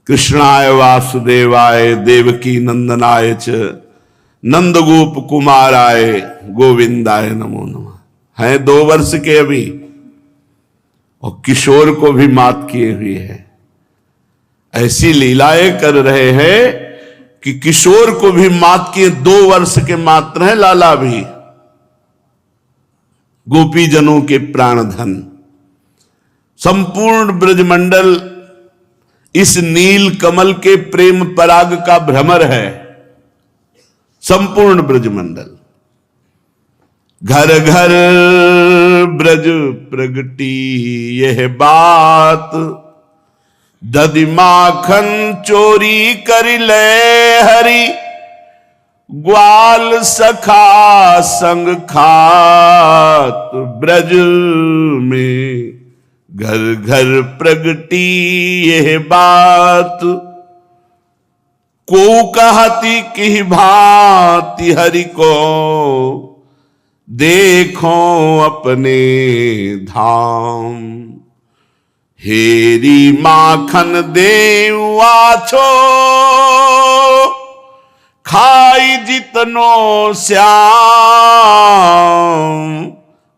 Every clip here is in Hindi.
कृष्णाय वासुदेवाय देवकी नंदनाय च नंदगोप कुमाराय गोविंदाय नमो नमः। हैं 2 वर्ष के अभी और किशोर को भी मात किए हुए हैं। ऐसी लीलाएं कर रहे हैं कि किशोर को भी मात किए। 2 वर्ष के मात्र हैं लाला भी। गोपीजनों के प्राणधन संपूर्ण ब्रजमंडल इस नील कमल के प्रेम पराग का भ्रमर है। संपूर्ण ब्रजमंडल घर घर ब्रज प्रगटी यह बात, दधि माखन चोरी कर ले हरि, ग्वाल सखा संग खात ब्रज में, घर घर प्रगटी यह बात, को कहती कि भांति हरि को देखो अपने धाम, हेरी माखन देवा छो खाई जितनो श्याम,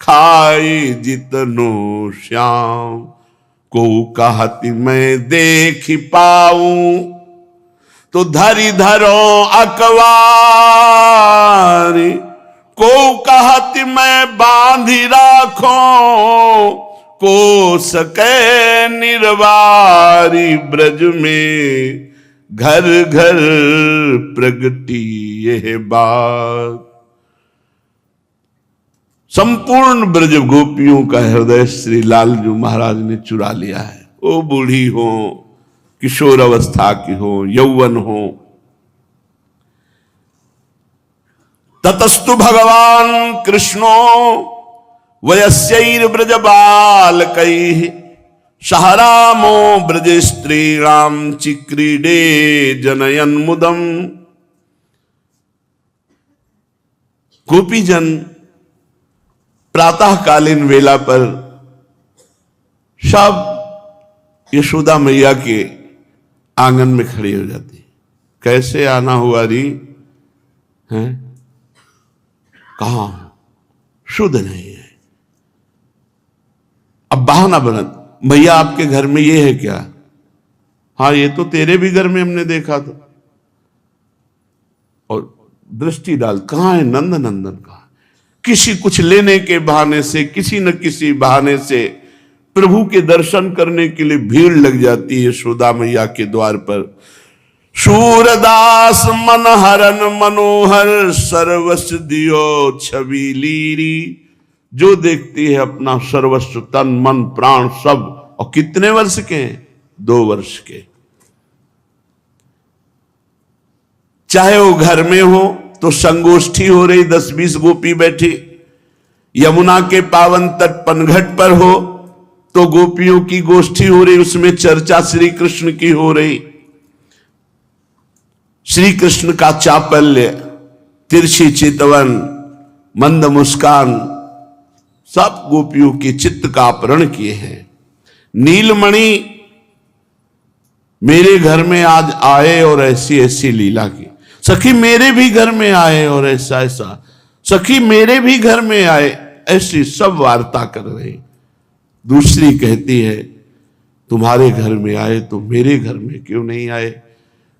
खाई जितनो श्याम, को कहती मैं देख पाऊं तो धरी धरो अकवारी, को कहती मैं बांधी राखो को सके निर्वारी, ब्रज में घर घर प्रगटी यह बात। संपूर्ण ब्रज गोपियों का हृदय श्री लालजू महाराज ने चुरा लिया है। वो बूढ़ी हो, किशोर अवस्था की हो, यौवन हो, ततस्तु भगवान कृष्णो वयस्यैर ब्रज बालकैः, सहरामो ब्रज स्त्रीणाम चिक्रीडे जनयन मुदम। गोपीजन प्रातःकालीन वेला पर सब यशोदा मैया के आंगन में खड़ी हो जाती। कैसे आना हुआ री हैं? कहां शुद्ध नहीं है। अब बहाना बनत, भैया आपके घर में ये है क्या? हाँ, ये तो तेरे भी घर में हमने देखा था। और दृष्टि डाल, कहां है नंद नंदन? कहां? किसी कुछ लेने के बहाने से, किसी न किसी बहाने से प्रभु के दर्शन करने के लिए भीड़ लग जाती है यशोदा मैया के द्वार पर। सूरदास मन हरन मनोहर, सर्वस्व दियो छवि लीरी। जो देखती है अपना सर्वस्व, तन मन प्राण सब। और कितने वर्ष के हैं? 2 वर्ष के। चाहे वो घर में हो तो संगोष्ठी हो रही, 10-20 गोपी बैठी। यमुना के पावन तट पनघट पर हो तो गोपियों की गोष्ठी हो रही, उसमें चर्चा श्री कृष्ण की हो रही। श्री कृष्ण का चापल्य, तिरछी चितवन, मंद मुस्कान, सब गोपियों के चित्त का अपहरण किए हैं। नीलमणि मेरे घर में आज आए और ऐसी ऐसी लीला की। सखी मेरे भी घर में आए और ऐसा ऐसा। सखी मेरे भी घर में आए, ऐसी सब वार्ता कर रहे। दूसरी कहती है तुम्हारे घर में आए तो मेरे घर में क्यों नहीं आए?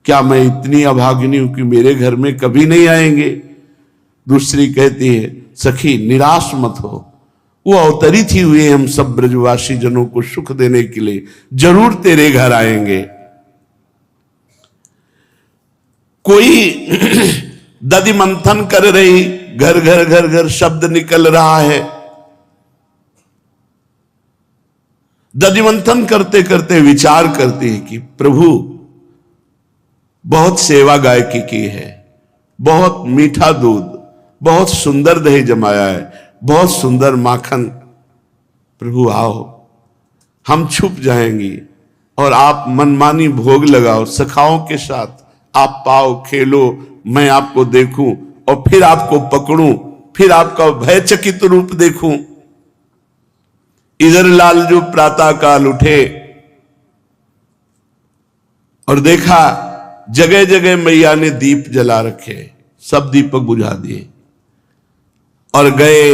क्या मैं इतनी अभागिनी हूं कि मेरे घर में कभी नहीं आएंगे? दूसरी कहती है सखी निराश मत हो, वो अवतरित ही हुए हम सब ब्रजवासी जनों को सुख देने के लिए, जरूर तेरे घर आएंगे। कोई दधि मंथन कर रही, घर घर घर घर शब्द निकल रहा है। दधि मंथन करते करते विचार करती है कि प्रभु बहुत सेवा गायकी की है, बहुत मीठा दूध, बहुत सुंदर दही जमाया है, बहुत सुंदर माखन। प्रभु आओ, हम छुप जाएंगी और आप मनमानी भोग लगाओ सखाओं के साथ। आप पाओ, खेलो, मैं आपको देखूं और फिर आपको पकड़ूं, फिर आपका भयचकित रूप देखूं। इधर लालजू प्रातः काल उठे और देखा जगह जगह मैया ने दीप जला रखे, सब दीपक बुझा दिए और गए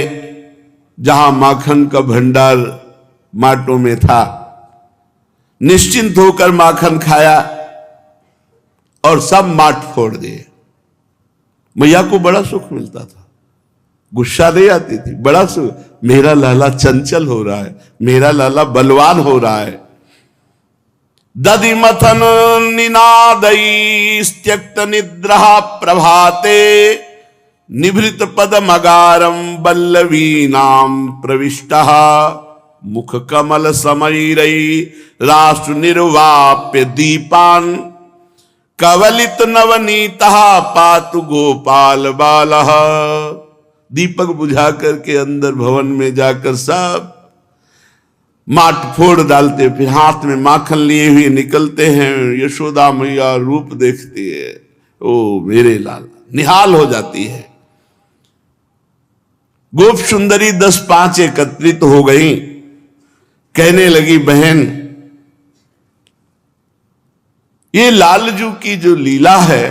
जहां माखन का भंडार माटों में था। निश्चिंत होकर माखन खाया और सब माट फोड़ दिए। मैया को बड़ा सुख मिलता था, गुस्सा नहीं आती थी, बड़ा सुख। मेरा लाला चंचल हो रहा है, मेरा लाला बलवान हो रहा है। दधि मथन निनादई त्यक्त निद्रा प्रभाते निभृत पदमगारम बल्लवी नाम प्रविष्टः मुख कमल समयरई राष्ट्र निर्वाप्य दीपान कवलित नवनीतः पातु गोपाल बालः। दीपक बुझा करके अंदर भवन में जाकर सब माट फोड़ डालते, फिर हाथ में माखन लिए हुए निकलते हैं। यशोदा मैया रूप देखती है, ओ मेरे लाला, निहाल हो जाती है। गोप सुंदरी 10-5 एकत्रित हो गई, कहने लगी बहन ये लालजू की जो लीला है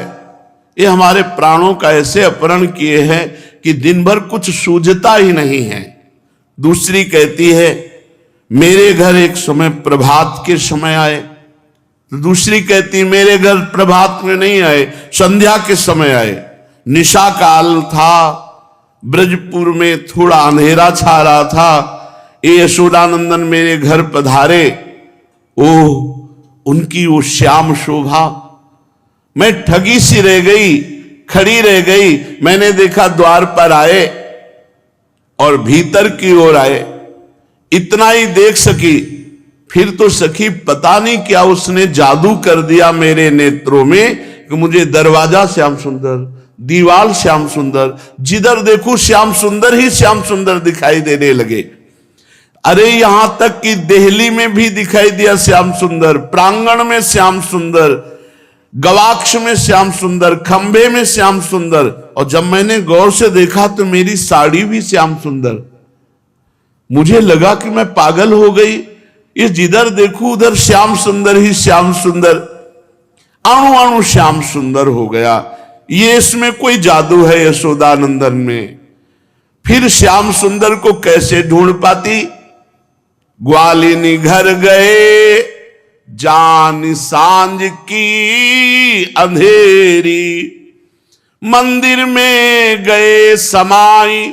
ये हमारे प्राणों का ऐसे अपहरण किए हैं कि दिन भर कुछ सूझता ही नहीं है। दूसरी कहती है मेरे घर एक समय प्रभात के समय आए, तो दूसरी कहती मेरे घर प्रभात में नहीं आए, संध्या के समय आए। निशा काल था, ब्रजपुर में थोड़ा अंधेरा छा रहा था, ये यशोदानंदन मेरे घर पधारे। ओह उनकी वो श्याम शोभा, मैं ठगी सी रह गई, खड़ी रह गई। मैंने देखा द्वार पर आए और भीतर की ओर आए, इतना ही देख सकी। फिर तो सखी पता नहीं क्या उसने जादू कर दिया मेरे नेत्रों में कि मुझे दरवाजा श्याम सुंदर, दीवाल श्याम सुंदर, जिधर देखूं श्याम सुंदर ही श्याम सुंदर दिखाई देने लगे। अरे यहां तक कि देहली में भी दिखाई दिया श्याम सुंदर, प्रांगण में श्याम सुंदर, गवाक्ष में श्याम सुंदर, खंभे में श्याम सुंदर। और जब मैंने गौर से देखा तो मेरी साड़ी भी श्याम सुंदर। मुझे लगा कि मैं पागल हो गई, ये जिधर देखूं उधर श्याम सुंदर ही श्याम सुंदर, अणु अणु श्याम सुंदर हो गया। ये इसमें कोई जादू है यशोदानंदन में। फिर श्याम सुंदर को कैसे ढूंढ पाती? ग्वालिनी घर गए जान सांझ की अंधेरी, मंदिर में गए समाई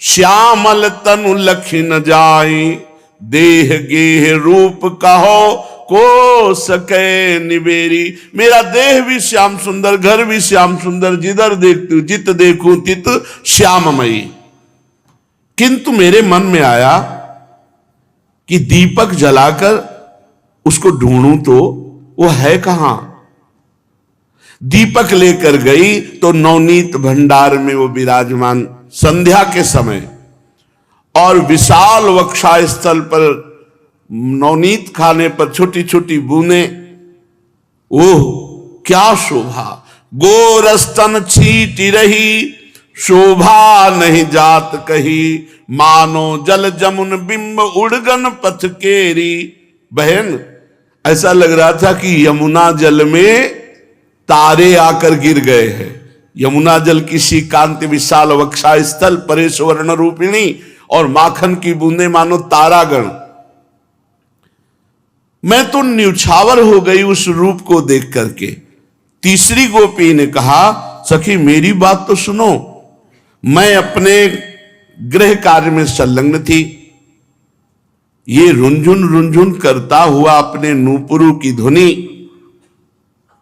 श्यामल तनु लखी न जाई, देह गेह रूप कहो को सके निबेरी। मेरा देह भी श्याम सुंदर, घर भी श्याम सुंदर, जिधर देखती हूं जित देखूं तित श्याममयी। किंतु मेरे मन में आया कि दीपक जलाकर उसको ढूंढूं तो वो है कहां। दीपक लेकर गई तो नवनीत भंडार में वो विराजमान संध्या के समय, और विशाल वक्षा स्थल पर नवनीत खाने पर छोटी छोटी बूंदे। ओह क्या शोभा, गोरस्तन छीटी रही शोभा नहीं जात कही, मानो जल जमुन बिंब उड़गन पथ केरी। बहन ऐसा लग रहा था कि यमुना जल में तारे आकर गिर गए हैं। यमुना जल की सी कांति विशाल वक्षा स्थल परे सुवर्ण रूपिणी, और माखन की बूंदे मानो तारागण। मैं तो न्यौछावर हो गई उस रूप को देख करके। तीसरी गोपी ने कहा सखी मेरी बात तो सुनो, मैं अपने गृह कार्य में संलग्न थी, ये रुंझुन रुंझुन करता हुआ अपने नूपुरों की ध्वनि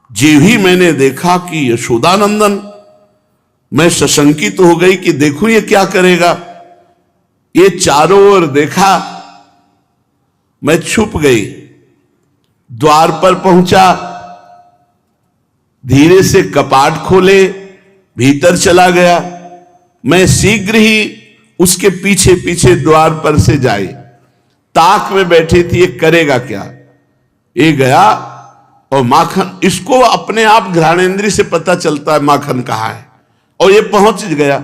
जी ही मैंने देखा कि यशोदानंदन, मैं सशंकित हो गई कि देखूं ये क्या करेगा। ये चारों ओर देखा, मैं छुप गई, द्वार पर पहुंचा, धीरे से कपाट खोले, भीतर चला गया। मैं शीघ्र ही उसके पीछे पीछे द्वार पर से जाई, ताक में बैठी थी, ये करेगा क्या। ये गया और माखन, इसको अपने आप घ्राणेंद्रिय से पता चलता है माखन कहाँ है, और ये पहुंच गया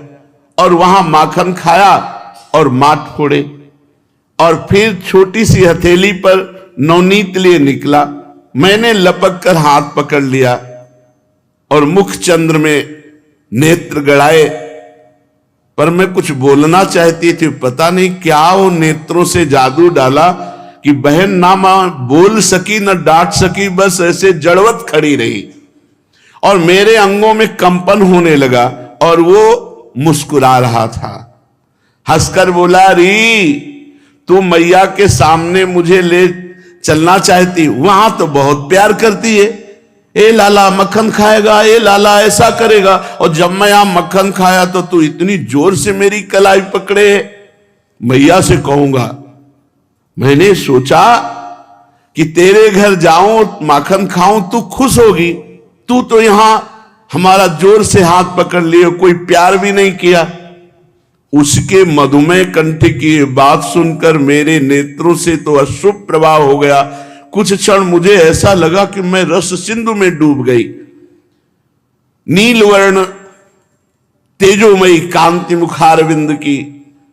और वहां माखन खाया और माट फोड़े, और फिर छोटी सी हथेली पर नवनीत लिए निकला मैंने लपक कर हाथ पकड़ लिया और मुख चंद्र में नेत्र गड़ाए, पर मैं कुछ बोलना चाहती थी, पता नहीं क्या वो नेत्रों से जादू डाला कि बहन ना मां बोल सकी न डांट सकी, बस ऐसे जड़वत खड़ी रही और मेरे अंगों में कंपन होने लगा और वो मुस्कुरा रहा था। हंसकर बोला, री तू मैया के सामने मुझे ले चलना चाहती, वहां तो बहुत प्यार करती है, ए लाला मक्खन खाएगा, ए लाला ऐसा करेगा, और जब मैं यहां मक्खन खाया तो तू इतनी जोर से मेरी कलाई पकड़े। मैया से कहूंगा, मैंने सोचा कि तेरे घर जाऊं माखन खाऊं, तू खुश होगी, तू तो यहां हमारा जोर से हाथ पकड़ लिए, कोई प्यार भी नहीं किया। उसके मधुमेह कंठ की बात सुनकर मेरे नेत्रों से तो अश्रु प्रवाह हो गया। कुछ क्षण मुझे ऐसा लगा कि मैं रस सिंधु में डूब गई। नील वर्ण तेजोमयी कांति मुखारविंद की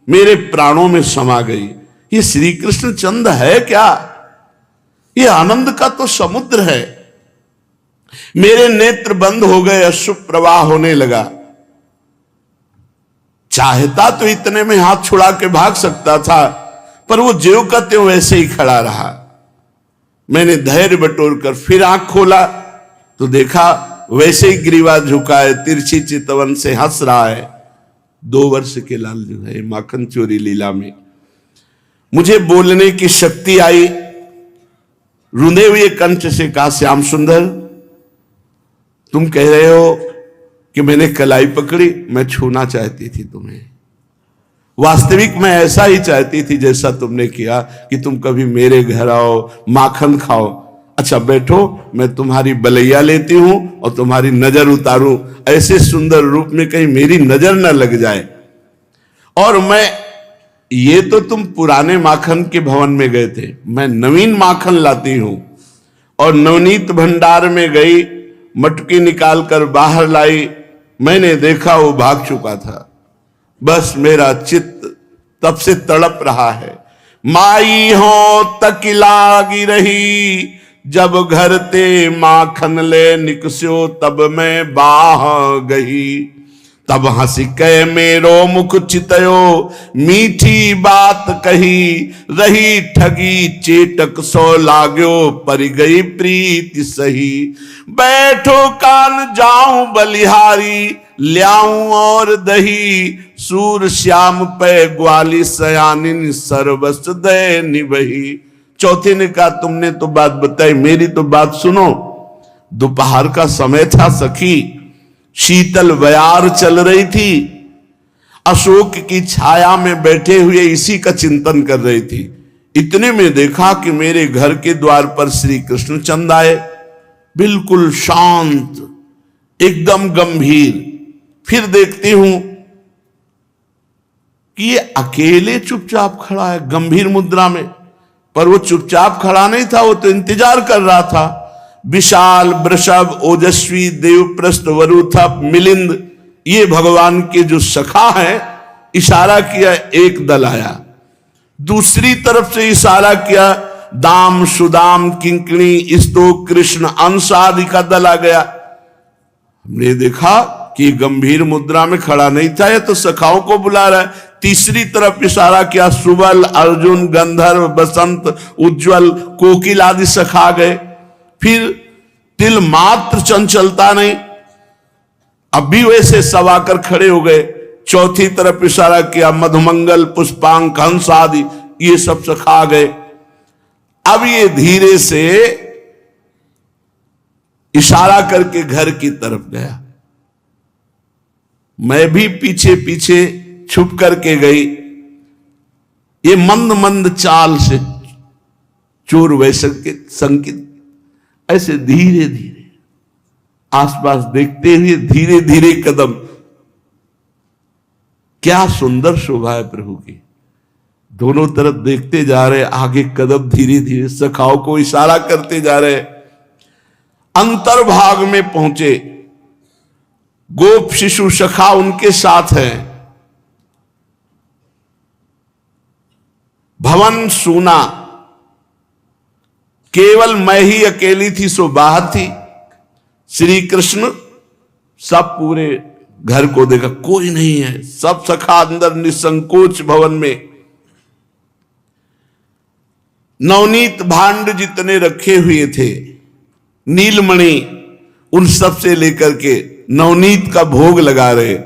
मेरे प्राणों में समा गई। ये श्री कृष्ण चंद है क्या? ये आनंद का तो समुद्र है। मेरे नेत्र बंद हो गए, अश्रु प्रवाह होने लगा। चाहता तो इतने में हाथ छुड़ा के भाग सकता था, पर वो ज्यों का त्यों वैसे ही खड़ा रहा। मैंने धैर्य बटोर कर फिर आंख खोला तो देखा वैसे ही ग्रीवा झुका है, तिरछी चितवन से हंस रहा है। 2 वर्ष के लाल जो है माखन चोरी लीला में मुझे बोलने की शक्ति आई। रुंधे हुए कंठ से कहा, श्याम सुंदर तुम कह रहे हो कि मैंने कलाई पकड़ी, मैं छूना चाहती थी तुम्हें। वास्तविक मैं ऐसा ही चाहती थी जैसा तुमने किया कि तुम कभी मेरे घर आओ, माखन खाओ। अच्छा बैठो, मैं तुम्हारी बलैया लेती हूं और तुम्हारी नजर उतारूं, ऐसे सुंदर रूप में कहीं मेरी नजर न लग जाए। और मैं, ये तो तुम पुराने माखन के भवन में गए थे, मैं नवीन माखन लाती हूं। और नवनीत भंडार में गई, मटकी निकाल कर बाहर लाई, मैंने देखा वो भाग चुका था। बस मेरा चित्त तब से तड़प रहा है। माई हो तक लागी रही, जब घर ते माखन ले निकस्यो, तब मैं बाह गई। तब हंसी कै मेरो मुख चितयो, मीठी बात कही, रही ठगी चेटक सो लाग्यो, पर गई प्रीति सही। बैठो कान जाऊं बलिहारी, ल्याऊं और दही, सूर श्याम पे ग्वाली सयानिन, सर्वस दे निभही। चौथे ने कहा, तुमने तो बात बताई, मेरी तो बात सुनो। दोपहर का समय था सखी, शीतल बयार चल रही थी, अशोक की छाया में बैठे हुए इसी का चिंतन कर रही थी। इतने में देखा कि मेरे घर के द्वार पर श्री कृष्ण चंद आए, बिल्कुल शांत, एकदम गंभीर। फिर देखती हूं कि ये अकेले चुपचाप खड़ा है गंभीर मुद्रा में, पर वो चुपचाप खड़ा नहीं था, वो तो इंतजार कर रहा था। विशाल वृषभ, ओजस्वी, देवप्रस्थ, वरुथप, मिलिंद, ये भगवान के जो सखा हैं, इशारा किया, एक दल आया। दूसरी तरफ से इशारा किया, दाम, सुदाम, किंकणी, स्तोक, कृष्ण, अंश आदि का दल आ गया। हमने देखा कि गंभीर मुद्रा में खड़ा नहीं था, ये तो सखाओं को बुला रहा है। तीसरी तरफ इशारा किया, सुबल, अर्जुन, गंधर्व, बसंत, उज्जवल, कोकिल आदि सखा गए। फिर तिल मात्र चंचलता नहीं, अब भी वैसे सब आकर खड़े हो गए। चौथी तरफ इशारा किया, मधुमंगल, पुष्पांक, हंस आदि, ये सब सखा गए। अब ये धीरे से इशारा करके घर की तरफ गया। मैं भी पीछे पीछे छुप करके गई। ये मंद मंद चाल से चोर वैसे के संकेत, ऐसे धीरे धीरे आसपास देखते हुए धीरे धीरे कदम। क्या सुंदर शोभा है प्रभु की। दोनों तरफ देखते जा रहे, आगे कदम धीरे धीरे सखाओं को इशारा करते जा रहे। अंतर्भाग में पहुंचे, गोप शिशु सखा उनके साथ हैं। भवन सूना, केवल मैं ही अकेली थी सो बाहर थी। श्री कृष्ण सब पूरे घर को देखा, कोई नहीं है, सब सखा अंदर निसंकोच भवन में। नवनीत भांड जितने रखे हुए थे, नीलमणि, उन सब से लेकर के नवनीत का भोग लगा रहे,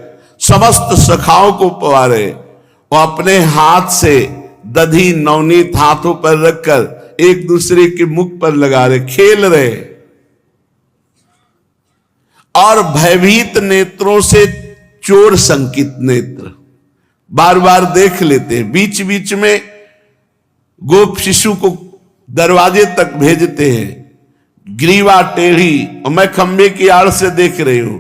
समस्त सखाओं को पवा रहे और अपने हाथ से दधी नवनीत हाथों पर रखकर एक दूसरे के मुख पर लगा रहे, खेल रहे और भयभीत नेत्रों से चोर संकित नेत्र बार बार देख लेते हैं। बीच बीच में गोप शिशु को दरवाजे तक भेजते हैं, ग्रीवा टेढ़ी और मैं खंबे की आड़ से देख रही हूं,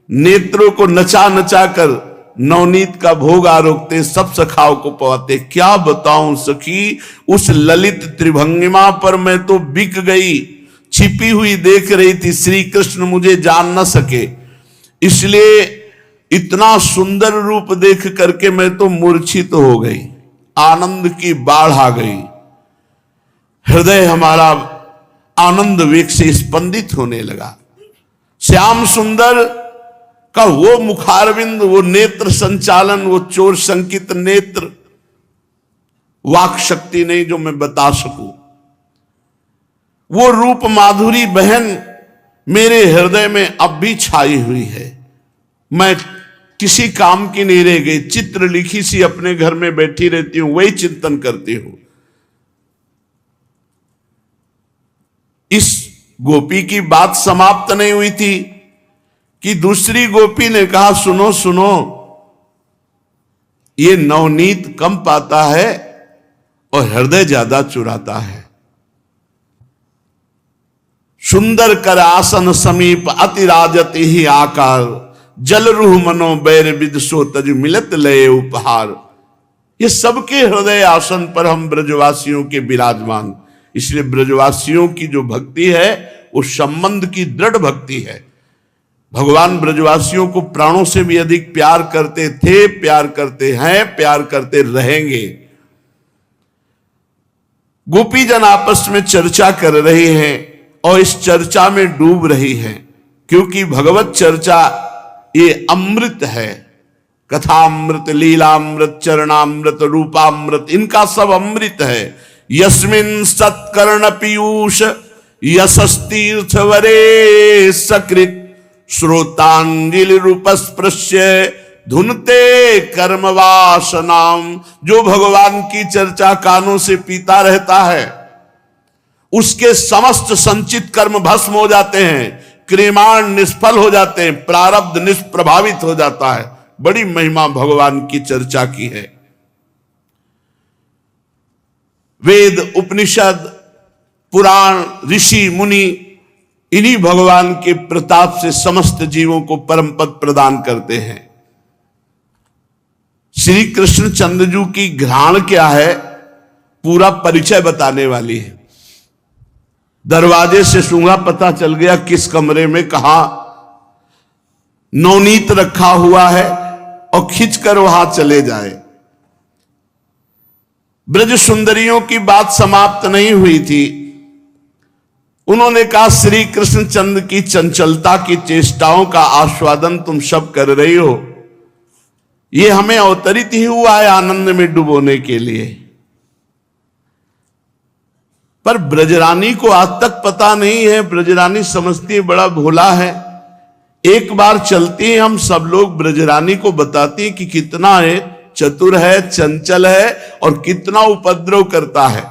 नेत्रों को नचा नचा कर नवनीत का भोग आरोगते, सब सखाओं को पवाते। क्या बताऊं सखी, उस ललित त्रिभंगिमा पर मैं तो बिक गई, छिपी हुई देख रही थी। श्री कृष्ण मुझे जान न सके, इसलिए इतना सुंदर रूप देख करके मैं तो मूर्छित हो गई, आनंद की बाढ़ आ गई। हृदय हमारा आनंद वेग से स्पंदित होने लगा। श्याम सुंदर का वो मुखारविंद, वो नेत्र संचालन, वो चोर संकित नेत्र, वाक शक्ति नहीं जो मैं बता सकूं। वो रूप माधुरी बहन मेरे हृदय में अब भी छाई हुई है। मैं किसी काम की नहीं रह गई, चित्र लिखी सी अपने घर में बैठी रहती हूं, वही चिंतन करती हूं। इस गोपी की बात समाप्त नहीं हुई थी कि दूसरी गोपी ने कहा, सुनो सुनो, ये नवनीत कम पाता है और हृदय ज्यादा चुराता है। सुंदर कर आसन समीप अति राजति ही आकार, जल रूह मनो बैर विद सो तज मिलत लय उपहार। ये सबके हृदय आसन पर हम ब्रजवासियों के विराजमान, इसलिए ब्रजवासियों की जो भक्ति है वो संबंध की दृढ़ भक्ति है। भगवान ब्रजवासियों को प्राणों से भी अधिक प्यार करते थे, प्यार करते हैं, प्यार करते रहेंगे। गोपी जन आपस में चर्चा कर रहे हैं और इस चर्चा में डूब रही हैं, क्योंकि भगवत चर्चा ये अमृत है। कथामृत, लीलामृत, चरणामृत, रूपामृत, इनका सब अमृत है। यस्मिन् सत्कर्ण पीयूष यशस्तीर्थ वरे सकृत, श्रोतांजलि रूपस्पृश्य धुनते कर्म वासनाम। जो भगवान की चर्चा कानों से पीता रहता है, उसके समस्त संचित कर्म भस्म हो जाते हैं, क्रियमाण निष्फल हो जाते हैं, प्रारब्ध निष्प्रभावित हो जाता है। बड़ी महिमा भगवान की चर्चा की है। वेद, उपनिषद, पुराण, ऋषि मुनि इन्हीं भगवान के प्रताप से समस्त जीवों को परम पद प्रदान करते हैं। श्री कृष्ण चंद्रजू की घ्राण क्या है, पूरा परिचय बताने वाली है। दरवाजे से सूंघा, पता चल गया किस कमरे में कहा नवनीत रखा हुआ है और खींचकर वहां चले जाए। ब्रज सुंदरियों की बात समाप्त नहीं हुई थी। उन्होंने कहा, श्री कृष्ण चंद्र की चंचलता की चेष्टाओं का आस्वादन तुम सब कर रही हो, ये हमें अवतरित ही हुआ है आनंद में डुबोने के लिए। पर ब्रजरानी को आज तक पता नहीं है। ब्रजरानी समझती है बड़ा भोला है। एक बार चलती है, हम सब लोग ब्रजरानी को बताती हैं कि कितना है चतुर है, चंचल है और कितना उपद्रव करता है।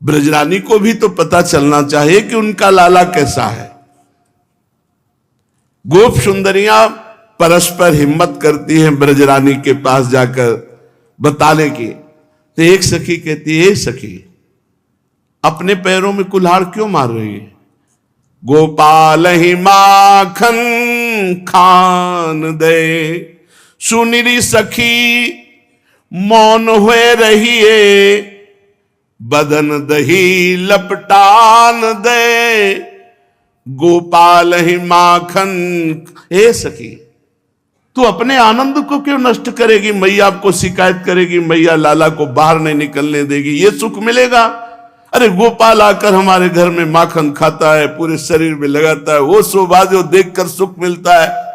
ब्रजरानी को भी तो पता चलना चाहिए कि उनका लाला कैसा है। गोप सुंदरियां परस्पर हिम्मत करती हैं ब्रजरानी के पास जाकर बताने की। तो एक सखी कहती है, सखी अपने पैरों में कुल्हाड़ क्यों मार रही है? गोपाल ही माखन खान दे, सुनिरी सखी मौन हुए रहिए, बदन दही लपटान दे। गोपाल ही माखन, हे सखी तू अपने आनंद को क्यों नष्ट करेगी? मैया आपको शिकायत करेगी, मैया लाला को बाहर नहीं निकलने देगी, ये सुख मिलेगा? अरे गोपाल आकर हमारे घर में माखन खाता है, पूरे शरीर में लगाता है, वो शोभा जो देखकर सुख मिलता है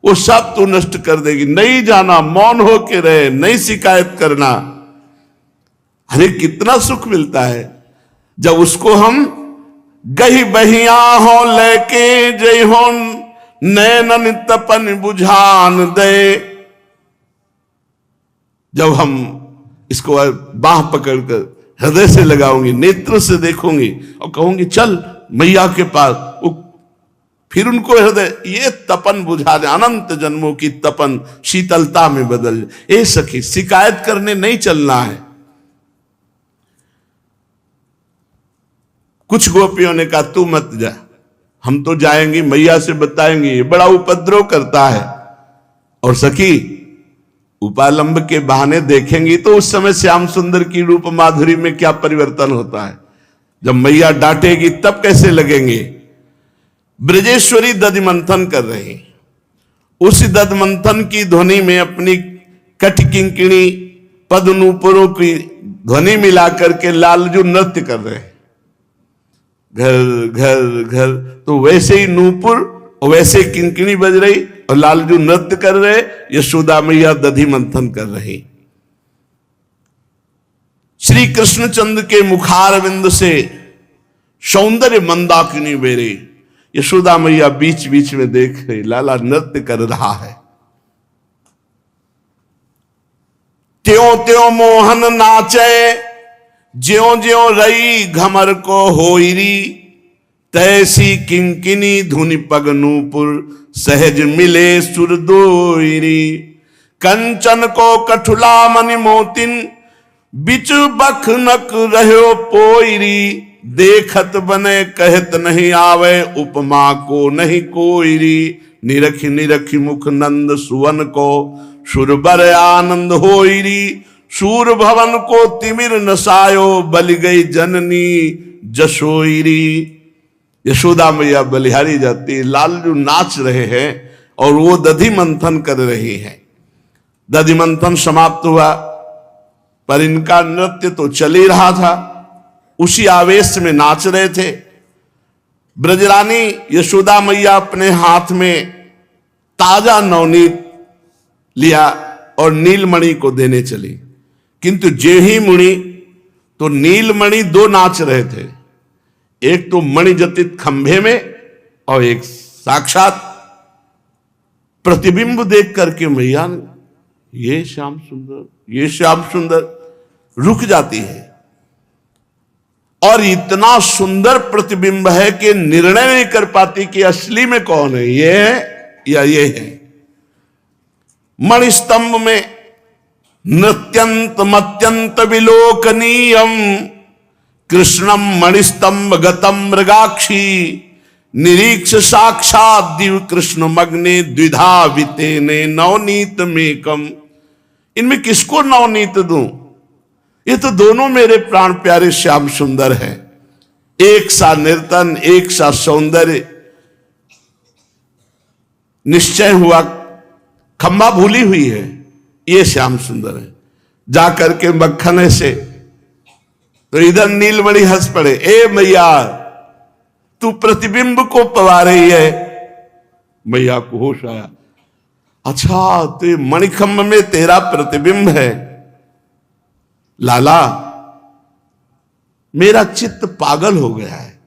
वो सब तू नष्ट कर देगी। नहीं जाना, मौन होके रहे, नहीं शिकायत करना। अरे कितना सुख मिलता है जब उसको हम गही बहिया हो लेके जय हो नैनन तपन बुझान दे। जब हम इसको बाह पकड़कर हृदय से लगाऊंगी, नेत्र से देखूंगी और कहूंगी चल मैया के पास, फिर उनको हृदय ये तपन बुझा दे, अनंत जन्मों की तपन शीतलता में बदल। ए सखी, शिकायत करने नहीं चलना है। कुछ गोपियों ने कहा तू मत जा, हम तो जाएंगे, मैया से बताएंगे, ये बड़ा उपद्रव करता है। और सखी उपालंब के बहाने देखेंगी तो उस समय श्याम सुंदर की रूप माधुरी में क्या परिवर्तन होता है। जब मैया डांटेगी तब कैसे लगेंगे। ब्रजेश्वरी दधिमंथन कर रही, उस दधिमंथन की ध्वनि में अपनी कटकिंकिणी पद नूपुरों की ध्वनि मिलाकर के लालजू नृत्य कर रहे हैं। घर घर घर, तो वैसे ही नूपुर और वैसे किंकिणी बज रही और लालजू नृत्य कर रहे, यशोदा मैया दधि मंथन कर रही। श्री कृष्णचंद्र के मुखारविंद से सौंदर्य मंदाकिनी बेरे, यशोदा मैया बीच बीच में देख रही, लाला नृत्य कर रहा है। त्यों त्यों मोहन नाचे, ज्यों ज्यों रई घमर को होइरी, तैसी किंकिनी धुनि पग नूपुर सहज मिले सुरदोइरी। कंचन को कठुला मनि मोतिन, बिच बखनक रहो पोइरी, देखत बने कहत नहीं आवे, उपमा को नहीं कोइरी। निरखी निरखी मुख नंद सुवन को, सुरबर आनंद होइरी। सूर भवन को तिमिर नसायो, बलि गई जननी जसोइरी। यशोदा मैया बलिहारी जाती, लालजू नाच रहे हैं और वो दधि मंथन कर रही हैं। दधि मंथन समाप्त हुआ पर इनका नृत्य तो चल ही रहा था, उसी आवेश में नाच रहे थे। ब्रजरानी यशोदा मैया अपने हाथ में ताजा नवनीत लिया और नीलमणि को देने चली, किंतु जेही मुनि तो नीलमणि दो नाच रहे थे, एक तो मणिजतित खंभे में और एक साक्षात प्रतिबिंब देख करके मैया ये श्याम सुंदर, ये श्याम सुंदर रुक जाती है। और इतना सुंदर प्रतिबिंब है कि निर्णय नहीं कर पाती कि असली में कौन है, ये है या ये है। मणिस्तंभ में नृत्यंत मत्यंत विलोकनीयम, कृष्णम मणिस्तंभ गतम मृगाक्षी, निरीक्ष साक्षात दिव कृष्ण मग्ने द्विधा वितेने नवनीत मेकम। इनमें किसको नवनीत दूं? ये तो दोनों मेरे प्राण प्यारे श्याम सुंदर हैं। एक सा निर्तन, एक सा सौंदर्य। निश्चय हुआ खंबा भूली हुई है, ये श्याम सुंदर है। जाकर के मक्खन से तो इधर नीलमणि हंस पड़े, ए मैया तू प्रतिबिंब को पवा रही है। मैया को होश आया, अच्छा तो मणिखंभ में तेरा प्रतिबिंब है। लाला मेरा चित्त पागल हो गया है,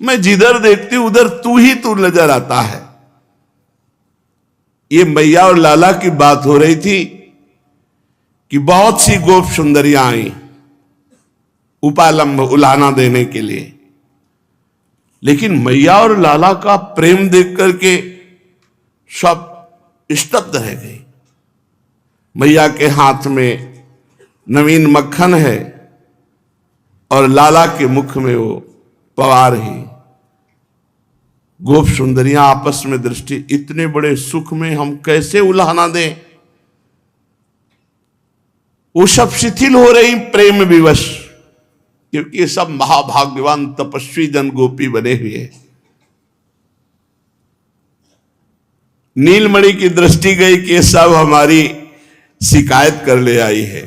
मैं जिधर देखती हूं उधर तू नजर आता है। ये मैया और लाला की बात हो रही थी कि बहुत सी गोप सुंदरियां आई उपालंब उलाना देने के लिए, लेकिन मैया और लाला का प्रेम देख करके सब स्तब्ध रह गई। मैया के हाथ में नवीन मक्खन है और लाला के मुख में वो पवा रही। गोप सुंदरियां आपस में दृष्टि, इतने बड़े सुख में हम कैसे उलाहना दें। वो सब शिथिल हो रही प्रेम विवश, क्योंकि ये सब महाभाग्यवान तपस्वी जन गोपी बने हुए। नीलमणि की दृष्टि गई कि सब हमारी शिकायत कर ले आई है।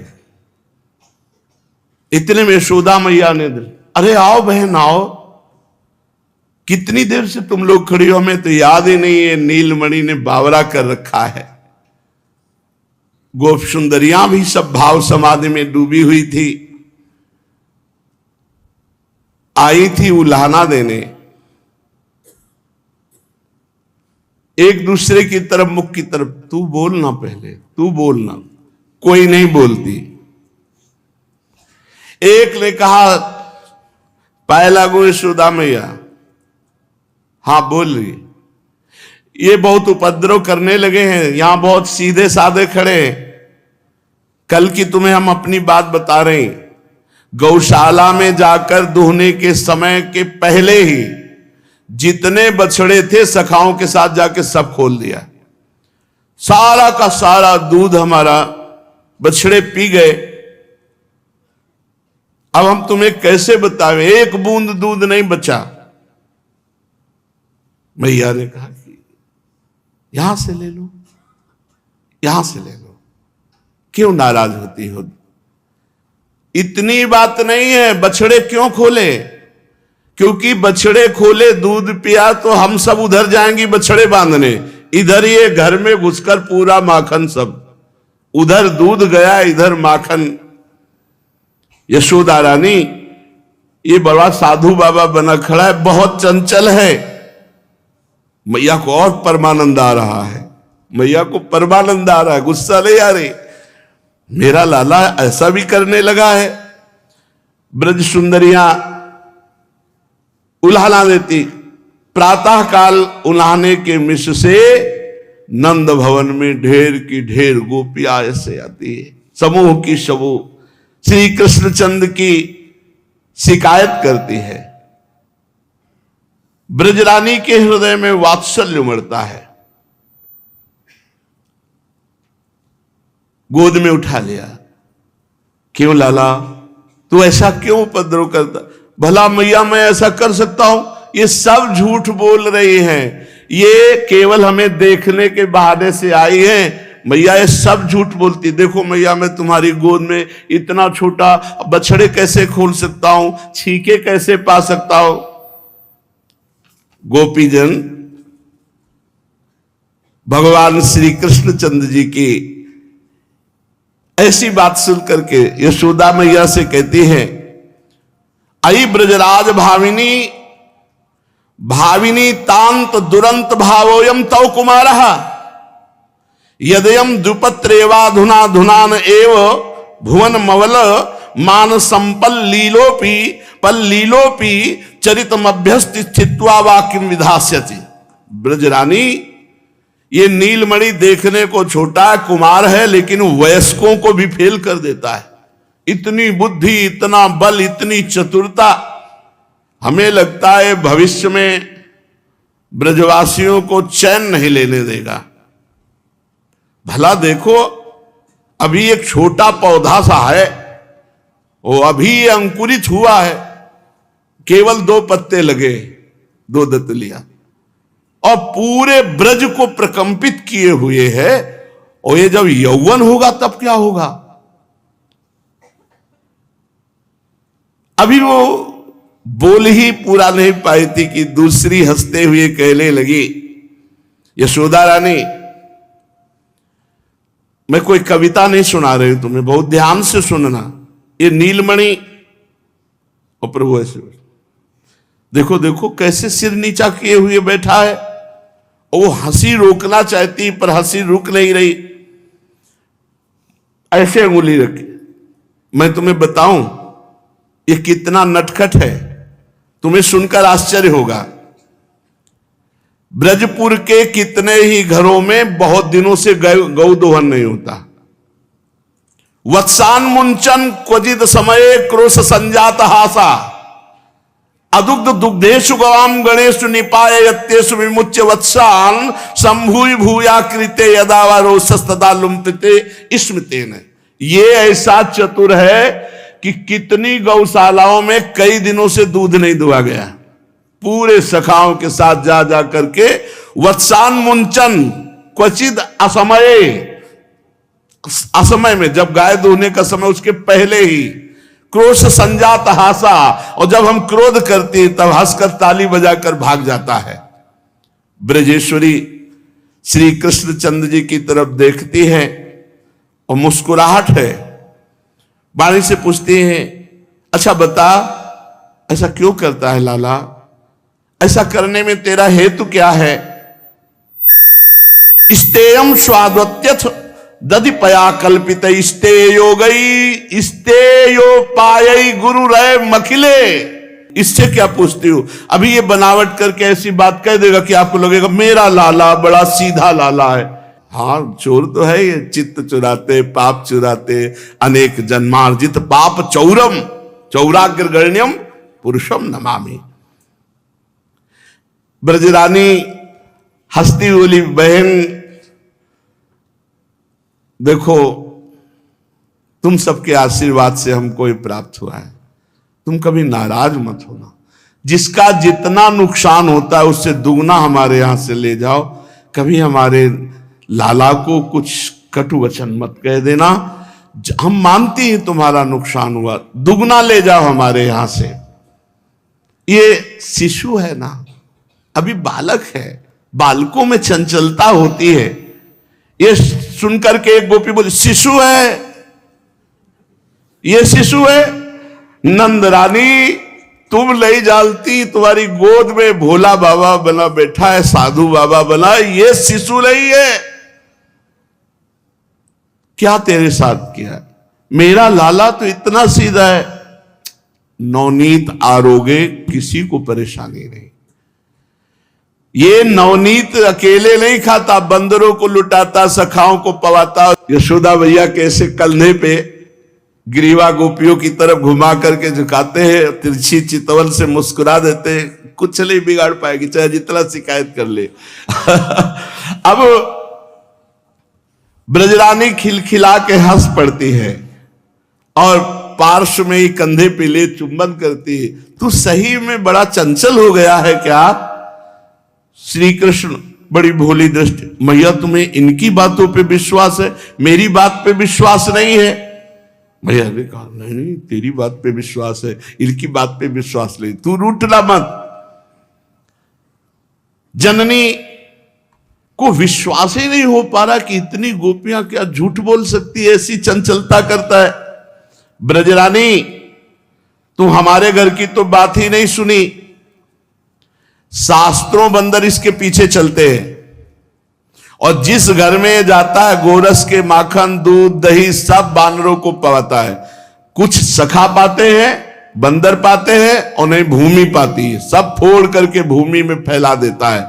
इतने में यशोदा मैया ने अरे आओ बहन आओ, कितनी देर से तुम लोग खड़ी हो, हमें तो याद ही नहीं है। नीलमणि ने बावरा कर रखा है। गोप सुंदरियां भी सब भाव समाधि में डूबी हुई थी, आई थी उल्हाना देने। एक दूसरे की तरफ, मुख की तरफ, तू बोलना पहले, तू बोलना। कोई नहीं बोलती। एक ने कहा, पहला गो यशोदा मैया, हाँ बोल रही, ये बहुत उपद्रव करने लगे हैं, यहां बहुत सीधे साधे खड़े हैं। कल की तुम्हें हम अपनी बात बता रहे हैं। गौशाला में जाकर दुहने के समय के पहले ही जितने बछड़े थे सखाओं के साथ जाके सब खोल दिया। सारा का सारा दूध हमारा बछड़े पी गए। अब हम तुम्हें कैसे बतावें, एक बूंद दूध नहीं बचा। मैया ने कहा कि यहां से ले लो, यहां से ले लो, क्यों नाराज होती हो? इतनी बात नहीं है, बछड़े क्यों खोले? क्योंकि बछड़े खोले, दूध पिया तो हम सब उधर जाएंगी बछड़े बांधने, इधर ये घर में घुसकर पूरा माखन सब, उधर दूध गया इधर माखन। यशोदा रानी ये बड़ा साधु बाबा बना खड़ा है, बहुत चंचल है। मैया को और परमानंद आ रहा है, मैया को परमानंद आ रहा है, गुस्सा नहीं आ रही। मेरा लाला ऐसा भी करने लगा है। ब्रज सुंदरियां उल्हाना देती। प्रातः काल उल्हाने के मिश्र से नंद भवन में ढेर की ढेर गोपियां ऐसे आती है, समूह की समूह श्री कृष्णचंद्र की शिकायत करती है। ब्रजरानी के हृदय में वात्सल्य उमड़ता है। गोद में उठा लिया। क्यों लाला, तू ऐसा क्यों उपद्रव करता? भला मैया मैं ऐसा कर सकता हूं? ये सब झूठ बोल रही हैं, ये केवल हमें देखने के बहाने से आई हैं। मैया ये सब झूठ बोलती। देखो मैया, मैं तुम्हारी गोद में इतना छोटा बछड़े कैसे खोल सकता हूं, छीके कैसे पा सकता हूं? गोपीजन भगवान श्री कृष्णचंद्र जी की ऐसी बात सुन करके यशोदा मैया से कहती है, आई ब्रजराज भाविनी भाविनी तांत दुरंत भावोयम तव कुमारः यदयम द्विपत्रेवाधुना धुनान एव भुवन मवल मान संपल लीलोपी चरितमभ्यस्त स्थित्वा वा किम विधास्यति। ब्रजरानी, ये नीलमणि देखने को छोटा कुमार है, लेकिन वयस्कों को भी फेल कर देता है। इतनी बुद्धि, इतना बल, इतनी चतुरता। हमें लगता है भविष्य में ब्रजवासियों को चैन नहीं लेने देगा। भला देखो, अभी एक छोटा पौधा सा है, वो अभी अंकुरित हुआ है, केवल 2 पत्ते लगे, 2 दतलियां, और पूरे ब्रज को प्रकंपित किए हुए है। और ये जब यौवन होगा तब क्या होगा? अभी वो बोल ही पूरा नहीं पाई थी कि दूसरी हंसते हुए कहने लगी, यशोदा रानी, मैं कोई कविता नहीं सुना रही हूं तुम्हें, बहुत ध्यान से सुनना। ये नीलमणि, और प्रभु ऐसे देखो देखो कैसे सिर नीचा किए हुए बैठा है। और वो हंसी रोकना चाहती पर हंसी रुक नहीं रही, ऐसे अंगुली रखी। मैं तुम्हें बताऊं ये कितना नटखट है, तुम्हें सुनकर आश्चर्य होगा। ब्रजपुर के कितने ही घरों में बहुत दिनों से गौ दोहन नहीं होता। वत्सान मुंचन क्वचित समय क्रोश संजात हासा अदुग्ध दुग्धेशु गवाम गणेशु निपाय यत्येषु विमुच्य वत्सान संभूय भूया कृते यदा रोषस्तदा लुम्पते स्मृतेन। ये ऐसा चतुर है कि कितनी गौशालाओं में कई दिनों से दूध नहीं दुआ गया। पूरे सखाओं के साथ जा जा करके वत्सान मुंचन क्वचित असमय में, जब गाय दूहने का समय उसके पहले ही क्रोध से संजात हासा, और जब हम क्रोध करते हैं तब हंसकर ताली बजाकर भाग जाता है। ब्रजेश्वरी श्री कृष्णचंद्र जी की तरफ देखती है और मुस्कुराहट है। वाणी से पूछती है, अच्छा बता ऐसा क्यों करता है लाला, ऐसा करने में तेरा हेतु क्या है? स्तेयम स्वाद्वत्यथ दधिपया कल्पित स्तेयो गई स्तेयो पायई गुरु रहे मखिले। इससे क्या पूछती हूं? अभी ये बनावट करके ऐसी बात कह देगा कि आपको लगेगा मेरा लाला बड़ा सीधा लाला है। हाँ, चोर तो है ये, चित्त चुराते, पाप चुराते, अनेक जन्मार्जित पाप चौरम चौराग्रगण्यम पुरुषम नमामि। ब्रजरानी हंसती बोली, बहन देखो तुम सबके आशीर्वाद से हमको ये प्राप्त हुआ है, तुम कभी नाराज मत होना। जिसका जितना नुकसान होता है उससे दुगना हमारे यहां से ले जाओ। कभी हमारे लाला को कुछ कटु वचन मत कह देना। हम मानती हैं तुम्हारा नुकसान हुआ, दुगना ले जाओ हमारे यहां से। ये शिशु है ना, अभी बालक है, बालकों में चंचलता होती है। ये सुनकर के एक गोपी बोली, शिशु है, ये शिशु है। नंद रानी तुम नहीं जानती, तुम्हारी गोद में भोला बाबा बना बैठा है, साधु बाबा बना, ये शिशु नहीं है। क्या तेरे साथ किया? मेरा लाला तो इतना सीधा है। नवनीत आरोगे किसी को परेशानी नहीं। ये नवनीत अकेले नहीं खाता, बंदरों को लुटाता, सखाओं को पवाता। यशोदा भैया कैसे कंधे पे ग्रीवा गोपियों की तरफ घुमा करके झुकाते हैं, तिरछी चितवन से मुस्कुरा देते हैं, कुछ नहीं बिगाड़ पाएगी चाहे जितना शिकायत कर ले। अब ब्रजरानी खिलखिला के हंस पड़ती है और पार्श्व में ही कंधे पे ले चुंबन करती है। तू सही में बड़ा चंचल हो गया है क्या? श्री कृष्ण बड़ी भोली दृष्टि, मैया तुम्हें इनकी बातों पे विश्वास है, मेरी बात पे विश्वास नहीं है। मैया ने कहा नहीं नहीं, तेरी बात पे विश्वास है, इनकी बात पे विश्वास नहीं, तू रूठना मत। जननी को विश्वास ही नहीं हो पा रहा कि इतनी गोपियां क्या झूठ बोल सकती है, ऐसी चंचलता करता है। ब्रजरानी तू हमारे घर की तो बात ही नहीं सुनी, शास्त्रों बंदर इसके पीछे चलते हैं, और जिस घर में जाता है गोरस के माखन दूध दही सब बानरों को पवाता है। कुछ सखा पाते हैं, बंदर पाते हैं, और नहीं भूमि पाती है, सब फोड़ करके भूमि में फैला देता है।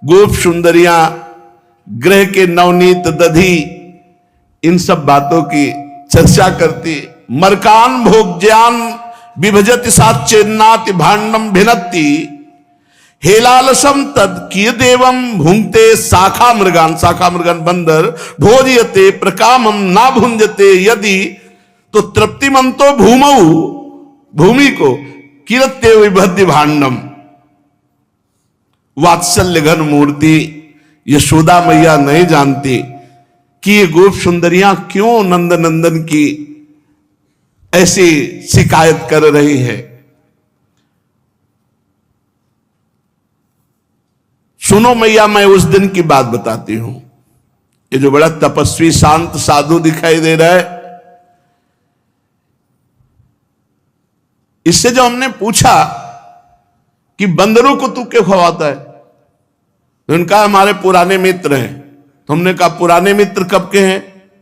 गोप सुंदरियां, ग्रह के नवनीत दधी, इन सब बातों की चर्चा करती। मरकान भोज्यान विभजति साच्चेन्नाति भांडम भिनत्ति हेलालसम तद किय देवम भुंगते शाखा मृगान बंदर भोजयते प्रकामम ना भुंजते यदि तो तृप्तिमंतो भूमौ भूमि को किरत्ते विभद्य भांडम। वात्सल्य घन मूर्ति यशोदा मैया नहीं जानती कि ये गोप सुंदरियां क्यों नंद नंदन की ऐसी शिकायत कर रही है। सुनो मैया, मैं उस दिन की बात बताती हूं। ये जो बड़ा तपस्वी शांत साधु दिखाई दे रहा है, इससे जो हमने पूछा कि बंदरों को तू क्यों खवाता है, तो उनका हमारे पुराने मित्र हैं। तो हमने कहा पुराने मित्र कब के हैं?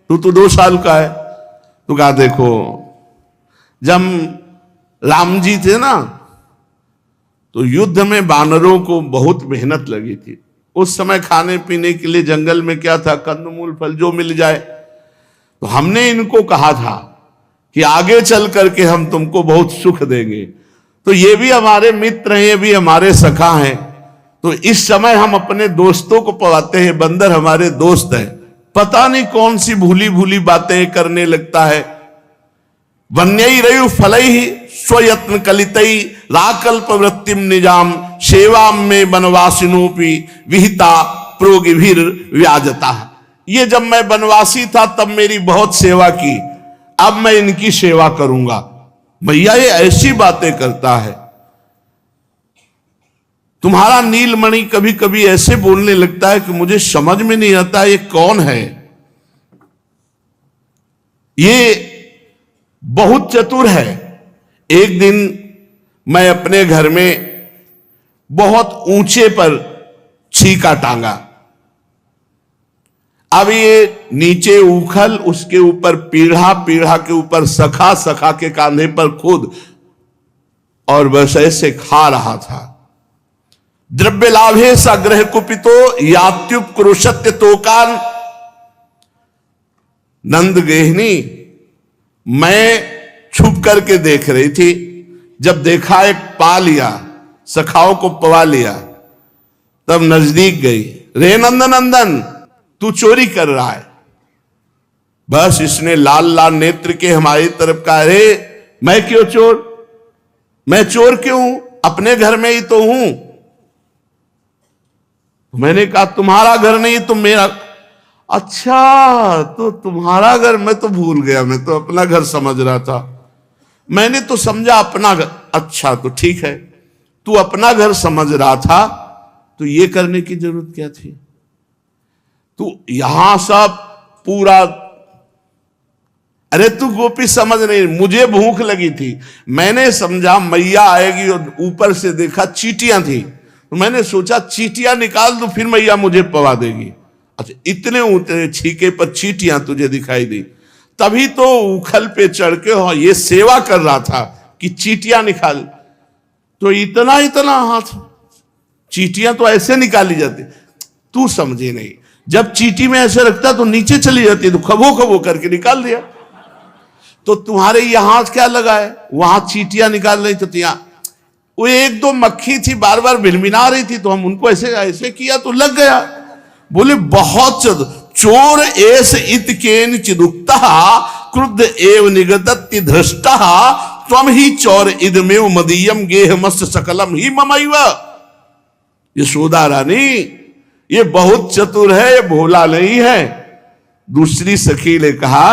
तू तो 2 साल का है। तो कहा देखो, जब राम जी थे ना, तो युद्ध में बानरों को बहुत मेहनत लगी थी। उस समय खाने पीने के लिए जंगल में क्या था, कंदमूल फल जो मिल जाए। तो हमने इनको कहा था कि आगे चल करके हम तुमको बहुत सुख देंगे। तो ये भी हमारे मित्र हैं, ये भी हमारे सखा हैं। तो इस समय हम अपने दोस्तों को पवाते हैं, बंदर हमारे दोस्त हैं। पता नहीं कौन सी भूली भूली बातें करने लगता है। वन्यई रयु फलई स्वयत्न कलितई राकल्प वृत्तिम निजाम सेवाम में बनवासिनोपि विहिता प्रोगिभिर व्याजता। ये जब मैं बनवासी था तब मेरी बहुत सेवा की, अब मैं इनकी सेवा करूंगा। मैया ये ऐसी बातें करता है। तुम्हारा नीलमणि कभी कभी ऐसे बोलने लगता है कि मुझे समझ में नहीं आता ये कौन है। ये बहुत चतुर है। एक दिन मैं अपने घर में बहुत ऊंचे पर छीका टांगा। अब ये नीचे उखल, उसके ऊपर पीढ़ा, पीढ़ा के ऊपर सखा, सखा के कांधे पर खुद, और बस ऐसे खा रहा था। द्रव्य लाभे सा ग्रह कुपितो यात्युप क्रोशत्य तोकान। नंद गेहनी मैं छुप करके देख रही थी। जब देखा एक पा लिया, सखाओं को पवा लिया, तब नजदीक गई। रे नंदन, तू चोरी कर रहा है। बस इसने लाल लाल नेत्र के हमारी तरफ कहा, अरे मैं क्यों चोर, मैं चोर क्यों हूं, अपने घर में ही तो हूं। मैंने कहा तुम्हारा घर नहीं, तुम मेरा। अच्छा तो तुम्हारा घर, मैं तो भूल गया, मैं तो अपना घर समझ रहा था। मैंने तो समझा अपना घर। अच्छा तो ठीक है, तू अपना घर समझ रहा था तो ये करने की जरूरत क्या थी। तू यहां सब पूरा, अरे तू गोपी समझ नहीं, मुझे भूख लगी थी, मैंने समझा मैया आएगी, और ऊपर से देखा चींटियां थी, तो मैंने सोचा चींटियां निकाल दूं, फिर मैया मुझे पवा देगी। अच्छा इतने ऊंचे छीके पर चींटियां तुझे दिखाई दी, तभी तो उखल पे चढ़ के ये सेवा कर रहा था कि चींटियां निकाल। तो इतना इतना हाथ, चींटियां तो ऐसे निकाली जाती, तू समझे नहीं। जब चींटी में ऐसे रखता तो नीचे चली जाती, तो खबो खबो करके निकाल दिया। तो तुम्हारे यहां क्या लगा है, वहां चींटियां निकाल रही तो तिया वो एक दो मक्खी थी बार बार भिनभिना रही थी, तो हम उनको ऐसे ऐसे किया तो लग गया। बोले बहुत चोर एस इत केन चिदुक्ता क्रुद्ध एव निगदत्ति धृष्टा त्वम ही चौर इदमेव मदीयम गेह मस्त सकलम ही ममैव। यशोदा रानी ये बहुत चतुर है, ये भोला नहीं है। दूसरी सखी ने कहा,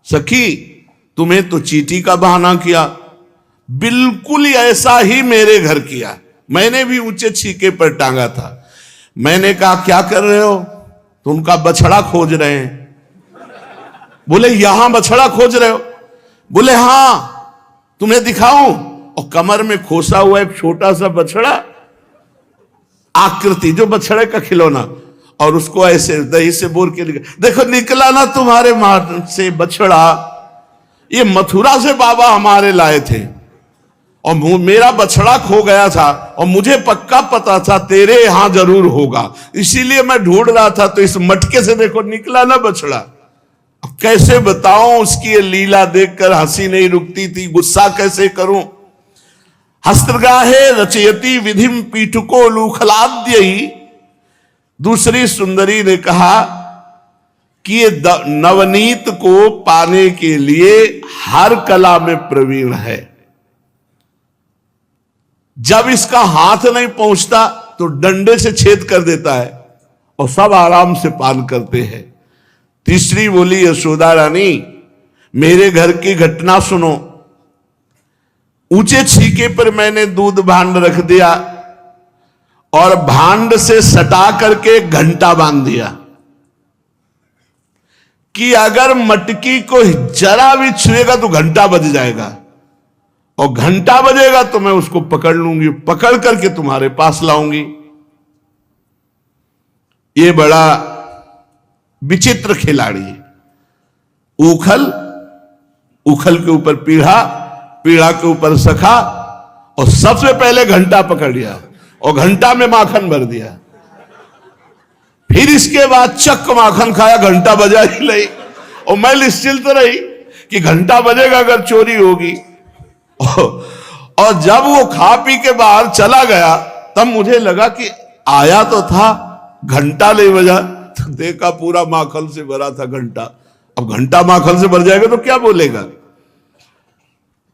सखी तुम्हें तो चींटी का बहाना किया, बिल्कुल ऐसा ही मेरे घर किया। मैंने भी ऊंचे छीके पर टांगा था। मैंने कहा क्या कर रहे हो, तो उनका बछड़ा खोज रहे हैं। बोले यहां बछड़ा खोज रहे हो, बोले हां तुम्हें दिखाऊं। और कमर में खोसा हुआ एक छोटा सा बछड़ा, आकृति जो बछड़े का खिलौना, और उसको ऐसे दही से बोर के देखो निकला ना तुम्हारे मां से बछड़ा, ये मथुरा से बाबा हमारे लाए थे, और मेरा बछड़ा खो गया था, और मुझे पक्का पता था तेरे यहां जरूर होगा, इसीलिए मैं ढूंढ रहा था। तो इस मटके से देखो निकला ना बछड़ा। अब कैसे बताऊं, उसकी ये लीला देखकर हंसी नहीं रुकती थी, गुस्सा कैसे करूं। हस्तगाहे रचयति विधिम पीठुको लूखलाद्य ही। दूसरी सुंदरी ने कहा कि ये नवनीत को पाने के लिए हर कला में प्रवीण है। जब इसका हाथ नहीं पहुंचता तो डंडे से छेद कर देता है, और सब आराम से पान करते हैं। तीसरी बोली, यशोदा रानी मेरे घर की घटना सुनो। ऊंचे छीके पर मैंने दूध भांड रख दिया, और भांड से सटा करके घंटा बांध दिया कि अगर मटकी को जरा भी छुएगा तो घंटा बज जाएगा, और घंटा बजेगा तो मैं उसको पकड़ लूंगी, पकड़ करके तुम्हारे पास लाऊंगी। ये बड़ा विचित्र खिलाड़ी है। उखल, उखल के ऊपर पीढ़ा, पीढ़ा के ऊपर सखा, और सबसे पहले घंटा पकड़ लिया, और घंटा में माखन भर दिया। फिर इसके बाद चक माखन खाया, घंटा बजा ही नहीं, और मैं निश्चिंत रही कि घंटा बजेगा अगर चोरी होगी। और जब वो खा पी के बाहर चला गया, तब मुझे लगा कि आया तो था, घंटा नहीं बजा, तो देखा पूरा माखन से भरा था घंटा। अब घंटा माखन से भर जाएगा तो क्या बोलेगा।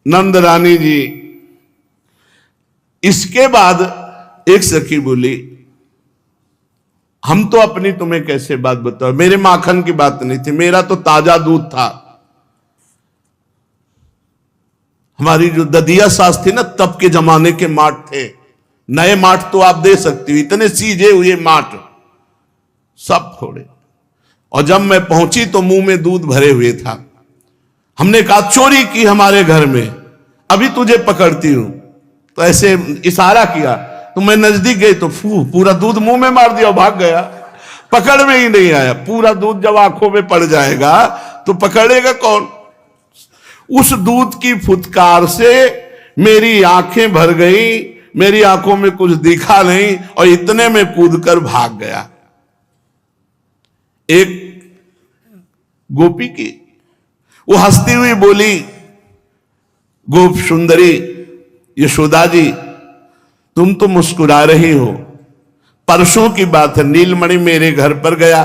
नंद रानी जी, इसके बाद एक सखी बोली, हम तो अपनी तुम्हें कैसे बात बताओ, मेरे माखन की बात नहीं थी, मेरा तो ताजा दूध था। हमारी जो ददिया सास थी ना, तब के जमाने के माठ थे। नए माठ तो आप दे सकती हो, इतने सीजे हुए माठ सब फोड़े। और जब मैं पहुंची तो मुंह में दूध भरे हुए था। हमने कहा चोरी की हमारे घर में, अभी तुझे पकड़ती हूं। तो ऐसे इशारा किया, तो मैं नजदीक गई तो पूरा दूध मुंह में मार दिया और भाग गया। पकड़ में ही नहीं आया। पूरा दूध जब आंखों में पड़ जाएगा तो पकड़ेगा कौन? उस दूध की फुटकार से मेरी आंखें भर गई, मेरी आंखों में कुछ दिखा नहीं और इतने में कूदकर भाग गया। एक गोपी की वो हंसती हुई बोली, गोप सुंदरी यशोदा जी, तुम तो मुस्कुरा रही हो। परसों की बात है, नीलमणि मेरे घर पर गया,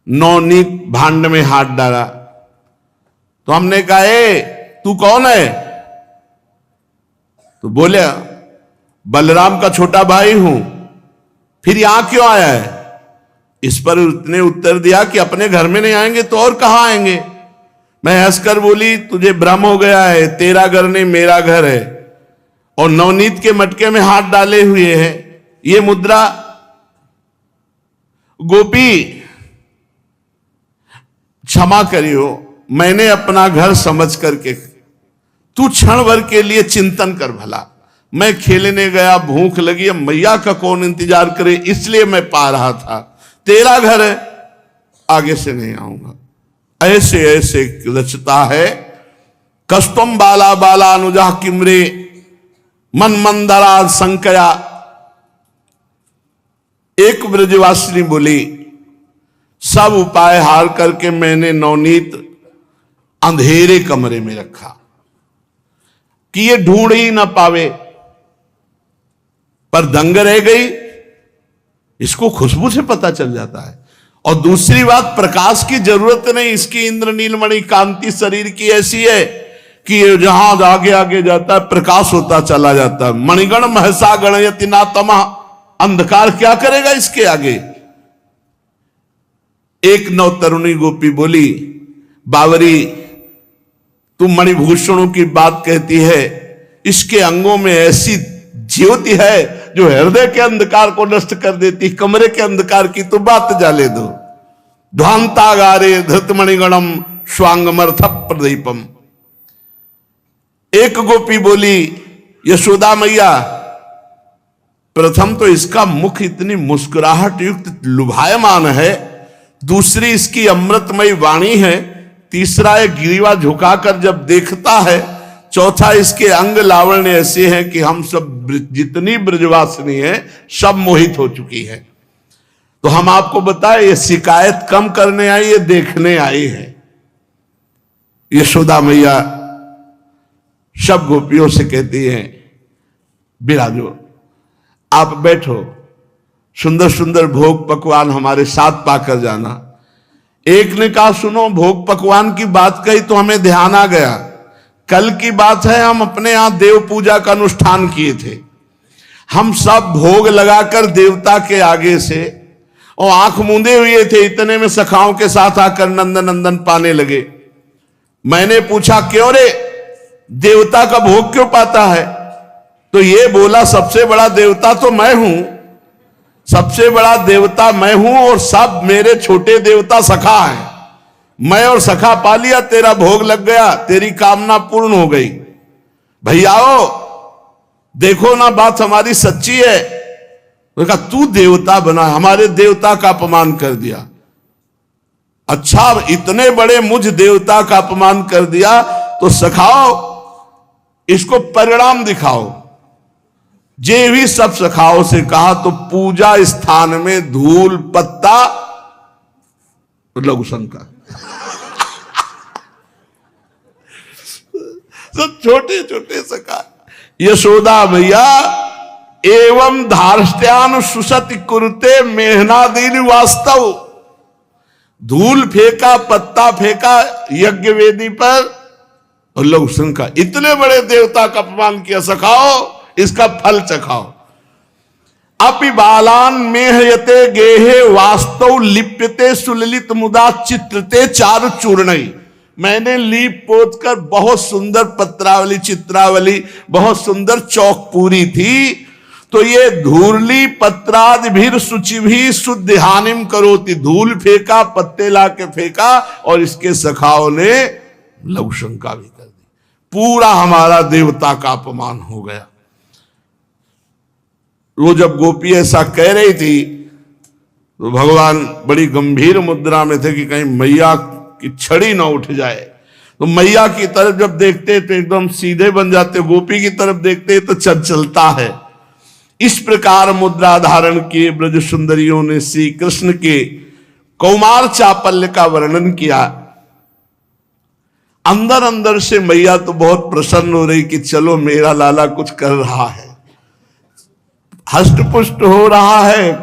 नवनीत भांड में हाथ डाला। तो हमने कहा ए तू कौन है? तो बोले बलराम का छोटा भाई हूं। फिर यहां क्यों आया है? इस पर उसने उत्तर दिया कि अपने घर में नहीं आएंगे तो और कहां आएंगे। मैं हंसकर बोली तुझे भ्रम हो गया है, तेरा घर नहीं मेरा घर है। और नवनीत के मटके में हाथ डाले हुए है ये मुद्रा। गोपी क्षमा करियो, मैंने अपना घर समझ करके, तू क्षण भर के लिए चिंतन कर भला। मैं खेलने गया, भूख लगी, अब मैया का कौन इंतजार करे, इसलिए मैं पा रहा था। तेरा घर है, आगे से नहीं आऊंगा। ऐसे ऐसे रचता है। कस्तम बाला बाला अनुजा किमरे मन मंदरा संकया। एक ब्रजवासिनी बोली, सब उपाय हार करके मैंने नवनीत अंधेरे कमरे में रखा कि ये ढूंढ ही ना पावे, पर दंग रह गई। इसको खुशबू से पता चल जाता है। और दूसरी बात, प्रकाश की जरूरत नहीं, इसकी इंद्र नीलमणि कांति शरीर की ऐसी है कि ये जहां आगे आगे जाता है प्रकाश होता चला जाता है। मणिगण महसा गणयति ना तमः, अंधकार क्या करेगा इसके आगे। एक नवतरुणी गोपी बोली, बावरी तू मणिभूषणों की बात कहती है, इसके अंगों में ऐसी ज्योति है जो हृदय के अंधकार को नष्ट कर देती। कमरे के अंधकार की तो बात जाले दो। ध्वांतागारे धृतमणिगणम स्वांगमर्थ प्रदीपम। एक गोपी बोली, यशोदा मैया, प्रथम तो इसका मुख इतनी मुस्कुराहट युक्त लुभायमान है, दूसरी इसकी अमृतमयी वाणी है, तीसरा एक गिरीवा झुकाकर जब देखता है, चौथा इसके अंग लावण्य ऐसे हैं कि हम सब जितनी ब्रजवासिनी है सब मोहित हो चुकी है। तो हम आपको बताएं, ये शिकायत कम करने आई, ये देखने आई है। यशोदा मैया सब गोपियों से कहती हैं, बिराजो, आप बैठो, सुंदर सुंदर भोग पकवान हमारे साथ पाकर जाना। एक ने कहा, सुनो, भोग पकवान की बात कही तो हमें ध्यान आ गया, कल की बात है, हम अपने यहां देव पूजा का अनुष्ठान किए थे। हम सब भोग लगाकर देवता के आगे से और आंख मूंदे हुए थे, इतने में सखाओं के साथ आकर नंदन नंदन पाने लगे। मैंने पूछा, क्यों रे, देवता का भोग क्यों पाता है? तो ये बोला, सबसे बड़ा देवता तो मैं हूं, सबसे बड़ा देवता मैं हूं और सब मेरे छोटे देवता सखा हैं। मैं और सखा पा लिया, तेरा भोग लग गया, तेरी कामना पूर्ण हो गई। भैयाओ देखो ना, बात हमारी सच्ची है। तो कहा, तू देवता बना, हमारे देवता का अपमान कर दिया। अच्छा, इतने बड़े मुझ देवता का अपमान कर दिया तो सखाओ, इसको परिणाम दिखाओ। जे भी सब सखाओं से कहा तो पूजा स्थान में धूल पत्ता लघु शंका सब छोटे छोटे सखा। यशोदा भैया, एवं धार्ष्ट्यान सुसति कुरुते मेहनादीन वास्तव। धूल फेंका, पत्ता फेंका यज्ञ वेदी पर और लघु शंका, इतने बड़े देवता का अपमान किया, सखाओ इसका फल चखाओ। अपि बालान मेहयते गेहे वास्तव लिप्यते सुललित मुदा चित्रते चारु चूर्णई। मैंने लीप पोत कर बहुत सुंदर पत्रावली चित्रावली बहुत सुंदर चौक पूरी थी, तो ये धूर्ली पत्राद भीर शुचि भी शुद्ध हानिम करोति, धूल फेंका, पत्ते ला के फेंका और इसके सखाओं ने लघु शंका भी कर दी। पूरा हमारा देवता का अपमान हो गया। वो जब गोपी ऐसा कह रही थी तो भगवान बड़ी गंभीर मुद्रा में थे कि कहीं मैया की छड़ी ना उठ जाए। तो मैया की तरफ जब देखते तो एकदम सीधे बन जाते, गोपी की तरफ देखते तो चलता है। इस प्रकार मुद्रा धारण किए ब्रज सुंदरियों ने श्री कृष्ण के कौमार चापल्य का वर्णन किया। अंदर अंदर से मैया तो बहुत प्रसन्न हो रही कि चलो मेरा लाला कुछ कर रहा है, हष्ट पुष्ट हो रहा है,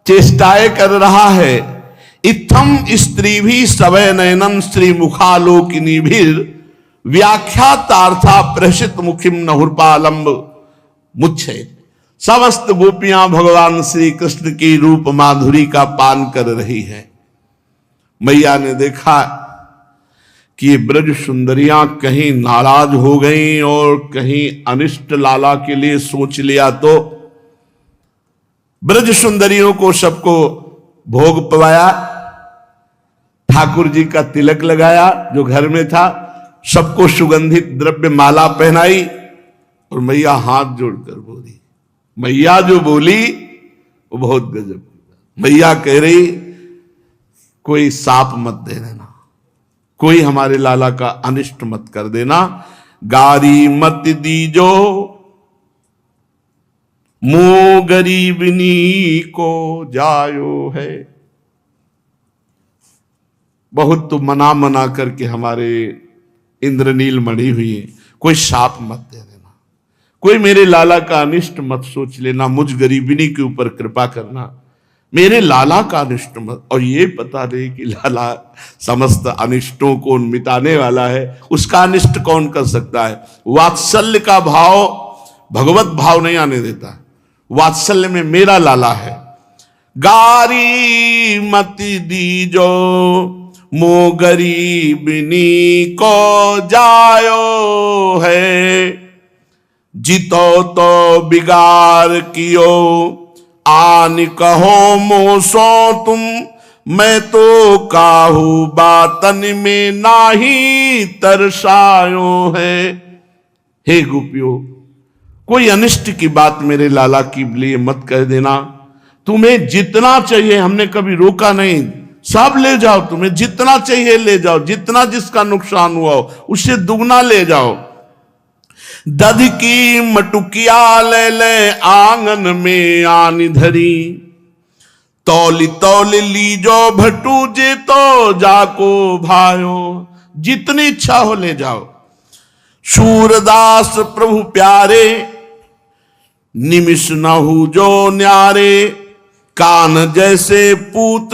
चेष्टाएं कर रहा है। इत्थम स्त्री भी सवय नयनम श्री मुखालोकिनी भीर व्याख्यातार्था प्रसित मुखिम नहुर्पालंब मुच्छे। समस्त गोपियां भगवान श्री कृष्ण की रूप माधुरी का पान कर रही हैं। मैया ने देखा कि ब्रज सुंदरियां कहीं नाराज हो गईं और कहीं अनिष्ट लाला के लिए सोच लिया, तो ब्रज सुंदरियों को सबको भोग पवाया, ठाकुर जी का तिलक लगाया जो घर में था, सबको सुगंधित द्रव्य माला पहनाई और मैया हाथ जोड़कर बोली। मैया जो बोली वो बहुत गजब। मैया कह रही कोई साप मत दे देना, कोई हमारे लाला का अनिष्ट मत कर देना, गारी मत दीजो मो गरीबनी को जायो है। बहुत तो मना मना करके हमारे इंद्रनील मणि हुई है, कोई शाप मत दे देना, कोई मेरे लाला का अनिष्ट मत सोच लेना, मुझ गरीबिनी के ऊपर कृपा करना, मेरे लाला का अनिष्ट मत। और ये पता नहीं कि लाला समस्त अनिष्टों को मिटाने वाला है, उसका अनिष्ट कौन कर सकता है। वात्सल्य का भाव भगवत भाव नहीं आने देता, वात्सल्य में मेरा लाला है। गारी मति दीजो मो गरीबिनी को जायो है, जितो तो बिगाड़ कियो आन कहो मोसो तुम, मैं तो काहू बातन में नाही तरसायो है। हे गोपियों, कोई अनिष्ट की बात मेरे लाला की लिए मत कह देना। तुम्हें जितना चाहिए, हमने कभी रोका नहीं, सब ले जाओ, तुम्हें जितना चाहिए ले जाओ, जितना जिसका नुकसान हुआ हो उससे दुगना ले जाओ। दध की मटुकिया ले ले आंगन में आनी धरी, तौली तौली लीजो भटू जे तो जाको भायो। जितनी इच्छा हो ले जाओ। सूरदास प्रभु प्यारे निमिष नहु जो न्यारे, कान जैसे पूत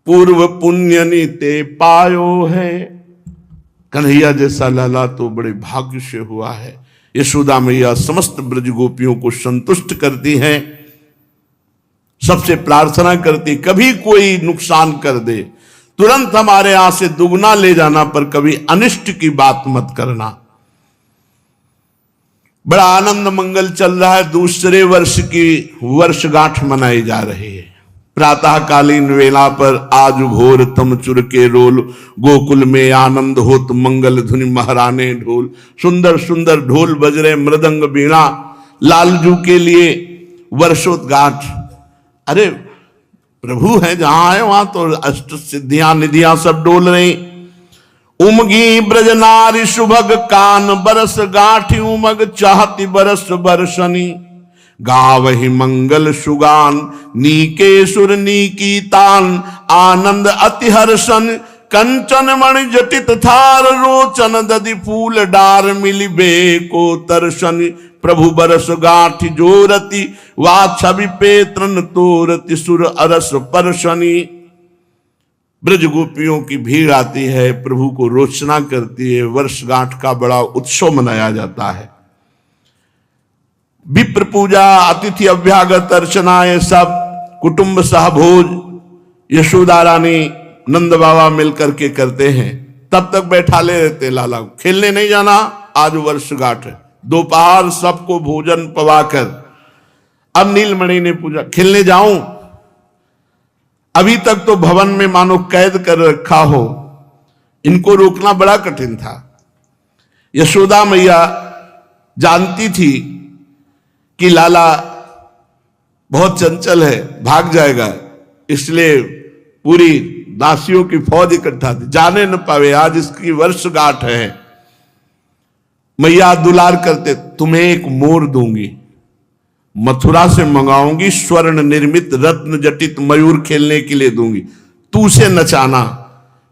पूर्व पुण्य नीते पायो है। कन्हैया जैसा लाला तो बड़े भाग्य से हुआ है। यशोदा मैया समस्त ब्रज गोपियों को संतुष्ट करती हैं, सबसे प्रार्थना करती कभी कोई नुकसान कर दे तुरंत हमारे यहां से दुगना ले जाना, पर कभी अनिष्ट की बात मत करना। बड़ा आनंद मंगल चल रहा है। दूसरे वर्ष की वर्षगांठ मनाई जा रही है। प्रातःकालीन वेला पर आज भोर तम चुर के रोल, गोकुल में आनंद होत मंगल धुनि महाराने ढोल। सुंदर सुंदर ढोल बज रहे, मृदंग बीणा, लालजू के लिए वर्षोद्गांठ। अरे प्रभु है जहां है वहां तो अष्ट सिद्धियां निधियां सब डोल रही। उमगी ब्रज नारी सुभग, कान बरस गांठी उमग, चाहती बरस बरसनी। गावहि मंगल सुगान, नीके सुर नीकी तान, आनंद अति हर्षन। कंचन मणि जटित थार, रोचन दधि फूल डार, मिलिबे को तरसन। प्रभु बरस गांठी जोरति, वा छवि पेत्रन तोरति, सुर अरस परसनी। ब्रज गोपियों की भीड़ आती है, प्रभु को रोचना करती है। वर्षगांठ का बड़ा उत्सव मनाया जाता है। विप्र पूजा, अतिथि अभ्यागत अर्चना, ये सब कुटुंब सहभोज। यशोदा रानी नंद बाबा मिलकर के करते हैं, तब तक बैठा ले रहते लाला को। खेलने नहीं जाना, आज वर्षगांठ है। दोपहर सबको भोजन पवाकर अब नीलमणि ने पूछा खेलने जाऊं? अभी तक तो भवन में मानो कैद कर रखा हो, इनको रोकना बड़ा कठिन था। यशोदा मैया जानती थी कि लाला बहुत चंचल है, भाग जाएगा, इसलिए पूरी दासियों की फौज इकट्ठा थी, जाने न पावे, आज इसकी वर्षगांठ है। मैया दुलार करते, तुम्हें एक मोर दूंगी, मथुरा से मंगाऊंगी, स्वर्ण निर्मित रत्न जटित मयूर खेलने के लिए दूंगी, तू उसे नचाना।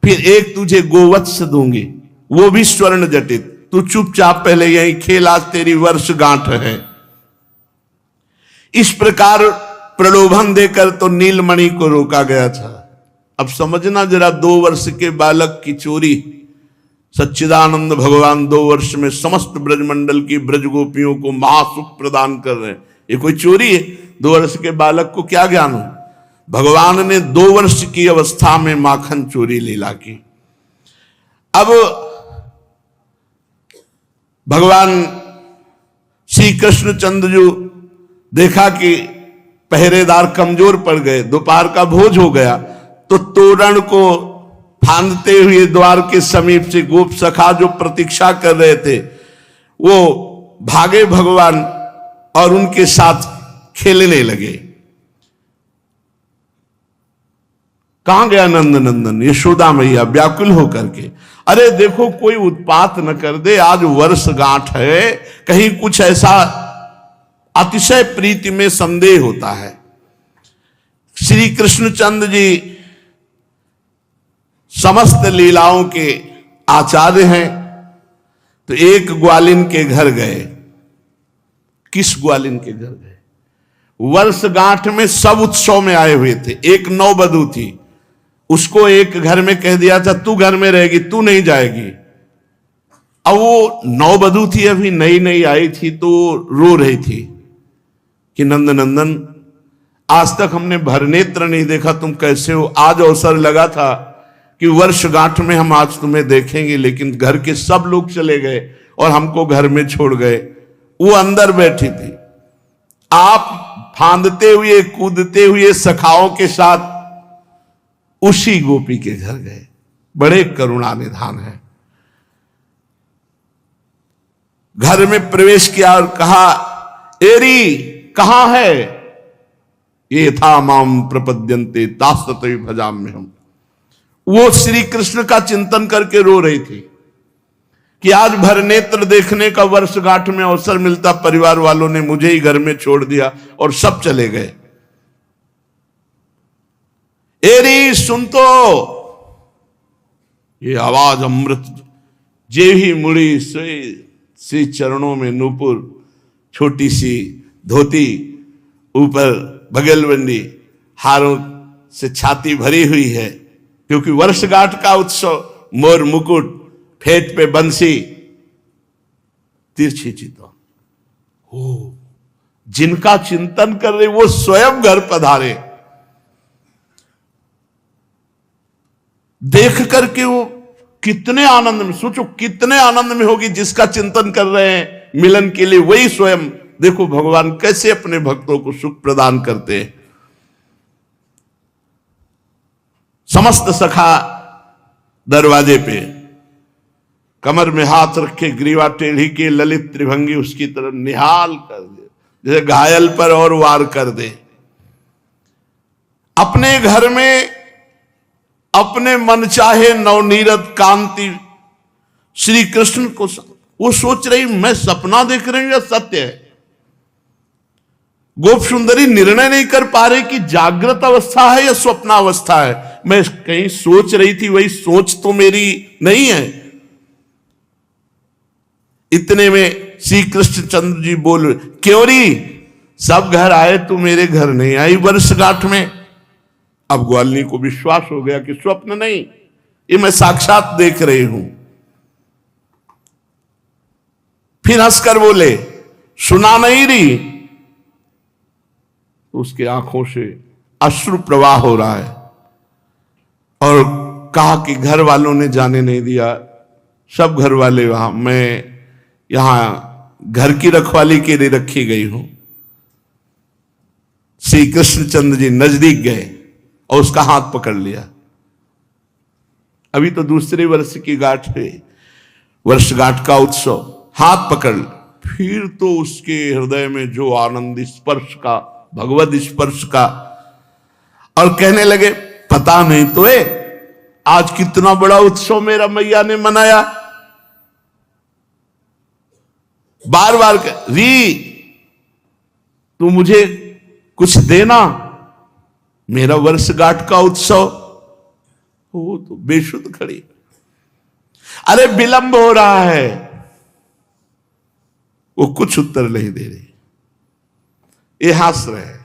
फिर एक तुझे गोवत्स दूंगी, वो भी स्वर्ण जटित, तू चुपचाप पहले यही खेल, आज तेरी वर्षगांठ है। इस प्रकार प्रलोभन देकर तो नीलमणि को रोका गया था। अब समझना जरा, 2 वर्ष के बालक की चोरी, सच्चिदानंद भगवान 2 वर्ष में समस्त ब्रजमंडल की ब्रज गोपियों को महासुख प्रदान कर रहे हैं, ये कोई चोरी है? 2 वर्ष के बालक को क्या ज्ञान हो? भगवान ने 2 वर्ष की अवस्था में माखन चोरी लीला की। अब भगवान श्री कृष्णचंद्र जो देखा कि पहरेदार कमजोर पड़ गए, दोपहर का भोज हो गया, तो तोरण को फांदते हुए द्वार के समीप से गोप सखा जो प्रतीक्षा कर रहे थे, वो भागे भगवान और उनके साथ खेलने लगे। कहां गया नंद नंदन? यशोदा मैया व्याकुल होकर के, अरे देखो कोई उत्पात न कर दे, आज वर्षगांठ है, कहीं कुछ ऐसा अतिशय प्रीति में संदेह होता है। श्री कृष्णचंद्र जी समस्त लीलाओं के आचार्य हैं, तो एक ग्वालिन के घर गए। किस ग्वालिन के घर गए? वर्षगांठ में सब उत्सव में आए हुए थे। एक नौवधू थी, उसको एक घर में कह दिया था तू घर में रहेगी, तू नहीं जाएगी। अब वो नौवधू थी, अभी नई नई आई थी, तो रो रही थी कि नंद नंदन, आज तक हमने भरनेत्र नहीं देखा, तुम कैसे हो? आज अवसर लगा था कि वर्षगांठ में हम आज तुम्हें देखेंगे, लेकिन घर के सब लोग चले गए और हमको घर में छोड़ गए। वो अंदर बैठी थी, आप फांदते हुए कूदते हुए सखाओं के साथ उसी गोपी के घर गए। बड़े करुणा निधान है। घर में प्रवेश किया और कहा, एरी कहां है? ये था माम प्रपद्यन्ते दासतै भजाम्य हम। वो श्री कृष्ण का चिंतन करके रो रही थी कि आज भरनेत्र देखने का वर्षगांठ में अवसर मिलता, परिवार वालों ने मुझे ही घर में छोड़ दिया और सब चले गए। एरी सुन तो, ये आवाज अमृत, जे ही मुड़ी श्री चरणों में नूपुर, छोटी सी धोती, ऊपर बगलबंदी, हारों से छाती भरी हुई है, क्योंकि वर्षगांठ का उत्सव, मोर मुकुट, फेट पे बंसी, तिरछी चितौन। हो, जिनका चिंतन कर रहे वो स्वयं घर पधारे। देख करके वो कितने आनंद में, सोचो कितने आनंद में होगी जिसका चिंतन कर रहे हैं मिलन के लिए, वही स्वयं। देखो भगवान कैसे अपने भक्तों को सुख प्रदान करते हैं। समस्त सखा दरवाजे पे कमर में हाथ रखे, ग्रीवा टेढ़ी के, ललित त्रिभंगी उसकी तरफ निहाल कर दे, जैसे घायल पर और वार कर दे। अपने घर में अपने मन चाहे नवनीरत कांति श्री कृष्ण को, वो सोच रही मैं सपना देख रही हूं या सत्य है? गोप सुंदरी निर्णय नहीं कर पा रही कि जागृत अवस्था है या स्वप्नावस्था है। मैं कहीं सोच रही थी, वही सोच तो मेरी नहीं है। इतने में श्री कृष्णचंद्र जी बोल, क्यों री, सब घर आए तू मेरे घर नहीं आई वर्षगांठ में? अब ग्वालिनी को विश्वास हो गया कि स्वप्न नहीं, ये मैं साक्षात देख रही हूं। फिर हंसकर बोले, सुना नहीं रही? तो उसके आंखों से अश्रु प्रवाह हो रहा है और कहा कि घर वालों ने जाने नहीं दिया, सब घर वाले वहां, मैं यहां घर की रखवाली के लिए रखी गई हूं। श्री कृष्णचंद्र जी नजदीक गए और उसका हाथ पकड़ लिया। अभी तो दूसरे वर्ष की गांठ है, वर्षगांठ का उत्सव, हाथ पकड़, फिर तो उसके हृदय में जो आनंद स्पर्श का, भगवत स्पर्श का, और कहने लगे पता नहीं तो आज कितना बड़ा उत्सव मेरा मैया ने मनाया। बार बार री तू मुझे कुछ देना, मेरा वर्षगांठ का उत्सव। वो तो बेशुद्ध खड़ी, अरे विलंब हो रहा है, वो कुछ उत्तर नहीं दे रही, ये हंस रहे।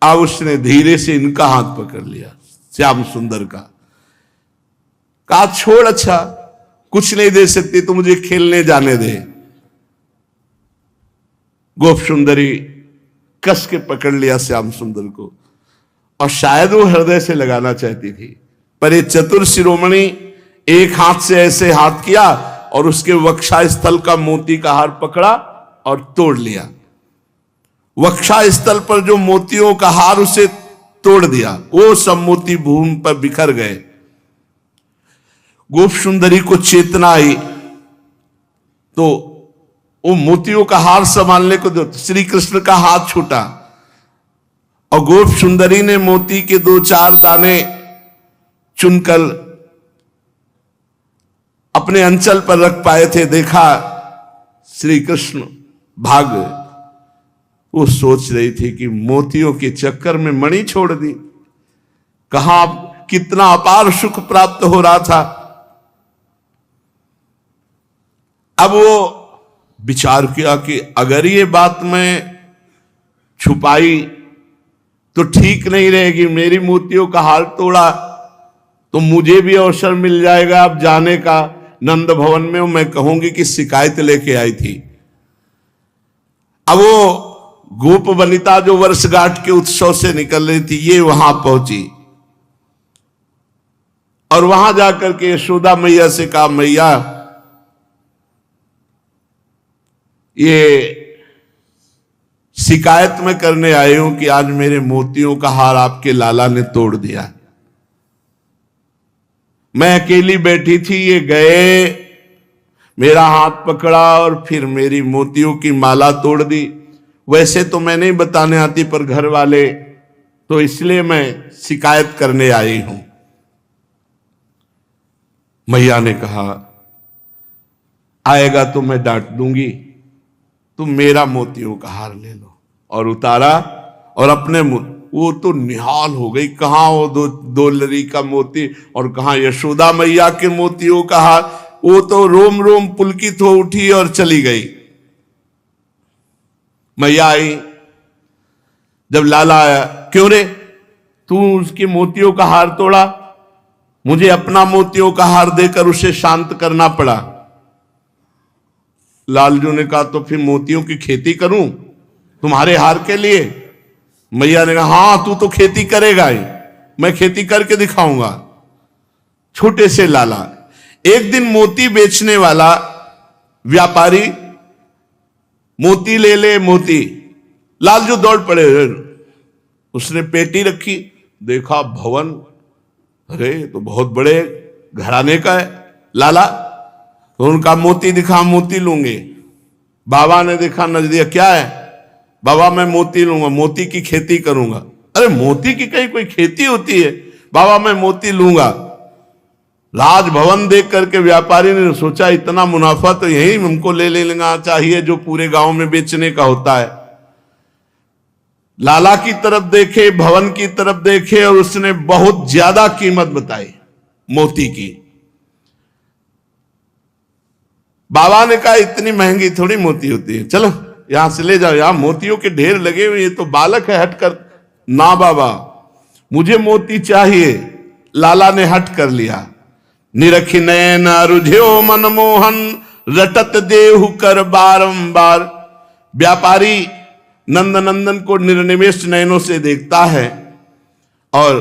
अब उसने धीरे से इनका हाथ पकड़ लिया, श्याम सुंदर का, कहा छोड़, अच्छा कुछ नहीं दे सकती तो मुझे खेलने जाने दे। गोप सुंदरी कस के पकड़ लिया श्याम सुंदर को, और शायद वो हृदय से लगाना चाहती थी, पर ये चतुर शिरोमणि एक हाथ से ऐसे हाथ किया और उसके वक्षा स्थल का मोती का हार पकड़ा और तोड़ लिया। वक्षा स्थल पर जो मोतियों का हार, उसे तोड़ दिया, वो सब मोती भूमि पर बिखर गए। गोप सुंदरी को चेतना आई तो वो मोतियों का हार संभालने को दो, श्री कृष्ण का हाथ छूटा और गोप सुंदरी ने मोती के 2-4 दाने चुनकर अपने अंचल पर रख पाए थे। देखा श्री कृष्ण भाग गए। वो सोच रही थी कि मोतियों के चक्कर में मणि छोड़ दी, कहां कितना अपार सुख प्राप्त हो रहा था। अब वो विचार किया कि अगर ये बात मैं छुपाई तो ठीक नहीं रहेगी, मेरी मोतियों का हार तोड़ा तो मुझे भी अवसर मिल जाएगा अब जाने का नंद भवन में, मैं कहूंगी कि शिकायत लेके आई थी। अब वो गोप वनिता जो वर्षगांठ के उत्सव से निकल रही थी, ये वहां पहुंची और वहां जाकर के यशोदा मैया से कहा, मैया ये शिकायत में करने आई हूं कि आज मेरे मोतियों का हार आपके लाला ने तोड़ दिया। मैं अकेली बैठी थी, ये गए, मेरा हाथ पकड़ा और फिर मेरी मोतियों की माला तोड़ दी। वैसे तो मैं नहीं बताने आती, पर घर वाले तो इसलिए मैं शिकायत करने आई हूं। मैया ने कहा, आएगा तो मैं डांट दूंगी, तुम मेरा मोतियों का हार ले लो। और उतारा और अपने वो तो निहाल हो गई, कहां वो दो लरी का मोती और कहां यशोदा मैया के मोतियों का हार। वो तो रोम रोम पुलकित हो उठी और चली गई। मैया आई, जब लाला आया, क्यों रे तू उसके मोतियों का हार तोड़ा? मुझे अपना मोतियों का हार देकर उसे शांत करना पड़ा। लालजू ने कहा, तो फिर मोतियों की खेती करूं तुम्हारे हार के लिए? मैया ने कहा, हां तू तो खेती करेगा ही, मैं खेती करके दिखाऊंगा। छोटे से लाला, एक दिन मोती बेचने वाला व्यापारी मोती ले ले मोती, लालजू दौड़ पड़े। उसने पेटी रखी, देखा भवन, अरे तो बहुत बड़े घराने का है लाला। तो उनका मोती दिखा, मोती लूंगे। बाबा ने देखा, नजदिया, क्या है? बाबा मैं मोती लूंगा, मोती की खेती करूंगा। अरे मोती की कहीं कोई खेती होती है? बाबा मैं मोती लूंगा। राजभवन देख करके व्यापारी ने सोचा, इतना मुनाफा तो यही हमको ले लेना चाहिए जो पूरे गांव में बेचने का होता है। लाला की तरफ देखे, भवन की तरफ देखे, और उसने बहुत ज्यादा कीमत बताई मोती की। बाबा ने कहा, इतनी महंगी थोड़ी मोती होती है, चलो यहां से ले जाओ, यहां मोतियों के ढेर लगे हुए, ये तो बालक है, हट कर। ना बाबा, मुझे मोती चाहिए। लाला ने हट कर लिया। निरखि नयन रुझ्यो मनमोहन, रटत देहु कर बारंबार। व्यापारी नंद नंदन को निर्निमेष नयनों से देखता है और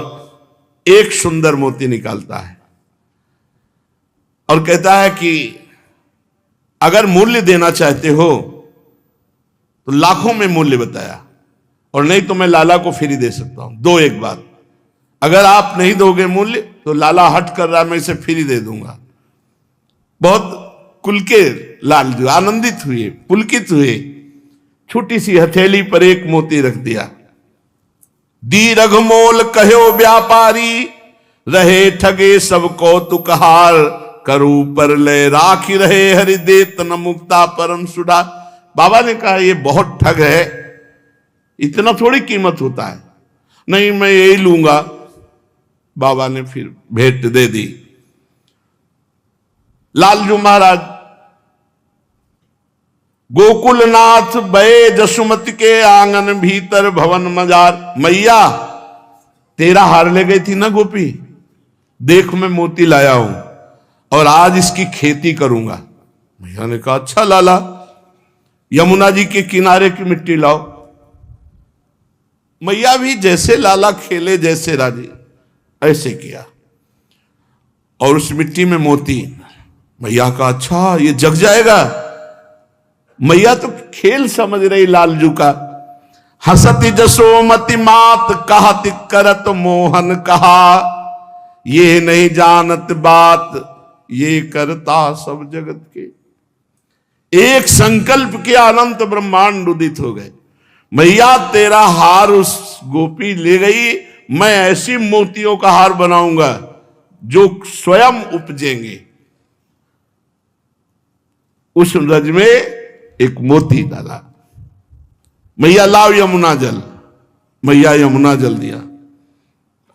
एक सुंदर मोती निकालता है और कहता है कि अगर मूल्य देना चाहते हो तो लाखों में मूल्य बताया, और नहीं तो मैं लाला को फ्री दे सकता हूं। दो एक बात, अगर आप नहीं दोगे मूल्य तो लाला हट कर रहा, मैं इसे फ्री दे दूंगा। बहुत कुल के लालजू आनंदित हुए, पुलकित हुए, छोटी सी हथेली पर एक मोती रख दिया। दी रघमोल कहो व्यापारी, रहे ठगे सब कौतुकहार, करू पर ले राखी रहे हरि देत न मुक्ता परम सुडा। बाबा ने कहा ये बहुत ठग है, इतना थोड़ी कीमत होता है, नहीं मैं यही लूंगा। बाबा ने फिर भेंट दे दी। लालजू महाराज गोकुलनाथ बये जसुमति के आंगन भीतर भवन मजार। मैया तेरा हार ले गई थी ना गोपी, देख मैं मोती लाया हूं और आज इसकी खेती करूंगा। मैया ने कहा अच्छा लाला, यमुना जी के किनारे की मिट्टी लाओ। मैया भी जैसे लाला खेले जैसे राजी, ऐसे किया और उस मिट्टी में मोती। मैया का अच्छा ये जग जाएगा। मैया तो खेल समझ रही लालजू का। हसति जसोमति मात कहत करत मोहन कहा, ये नहीं जानत बात ये करता सब जगत के। एक संकल्प के अनंत ब्रह्मांड उदित हो गए। मैया तेरा हार उस गोपी ले गई, मैं ऐसी मोतियों का हार बनाऊंगा जो स्वयं उपजेंगे। उस रज में एक मोती डाला। मैया लाओ यमुना जल। मैया यमुना जल दिया,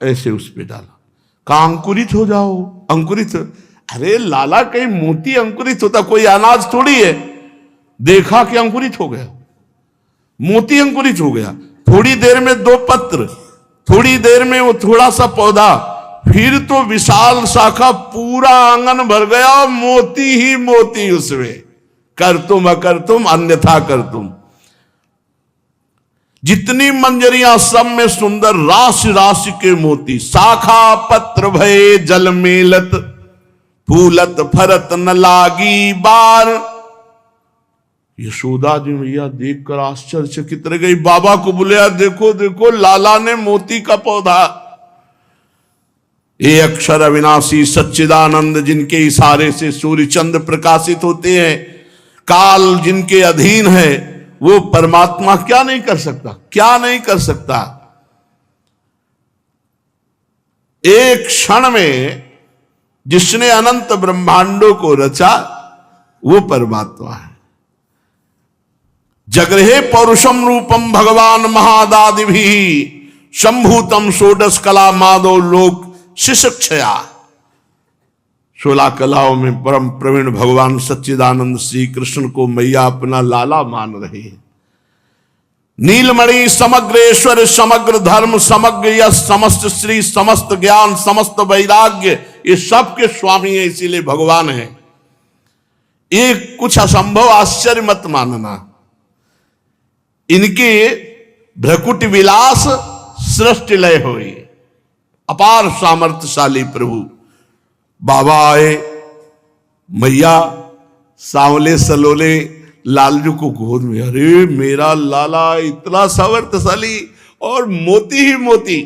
ऐसे उस पे डाला। कहा अंकुरित हो जाओ, अंकुरित। अरे लाला कहीं मोती अंकुरित होता, कोई अनाज थोड़ी है। देखा कि अंकुरित हो गया, मोती अंकुरित हो गया। थोड़ी देर में 2 पत्र, थोड़ी देर में वो थोड़ा सा पौधा, फिर तो विशाल शाखा, पूरा आंगन भर गया, मोती ही मोती उसमें। कर तुम अकर तुम अन्यथा कर तुम। जितनी मंजरियां सब में सुंदर राशि राशि के मोती। शाखा पत्र भये जल मेलत, फूलत फरत न लागी बार। यशोदा जी मैया देखकर आश्चर्यचकित रह गई। बाबा को बुलाया, देखो देखो लाला ने मोती का पौधा। ये अक्षर अविनाशी सच्चिदानंद जिनके इशारे से सूर्य चंद्र प्रकाशित होते हैं, काल जिनके अधीन है, वो परमात्मा क्या नहीं कर सकता, क्या नहीं कर सकता। एक क्षण में जिसने अनंत ब्रह्मांडों को रचा वो परमात्मा है। जगृहे पौरुषम रूपम भगवान महादादि भी शंभूतम षोडश कला माधव लोक शिशक्षया। 16 कलाओं में परम प्रवीण भगवान सच्चिदानंद श्री कृष्ण को मैया अपना लाला मान रही है। नीलमणि समग्रेश्वर समग्र धर्म समग्र यश समस्त श्री समस्त ज्ञान समस्त वैराग्य, ये सब के स्वामी है, इसीलिए भगवान है। ये कुछ असंभव आश्चर्य मत मानना। इनके भ्रकुट विलास सृष्टि लय हुई। अपार सामर्थ्यशाली प्रभु। बाबा आए, मैया सांवले सलोले लालजू को गोद में। अरे मेरा लाला इतना सामर्थ्यशाली और मोती ही मोती।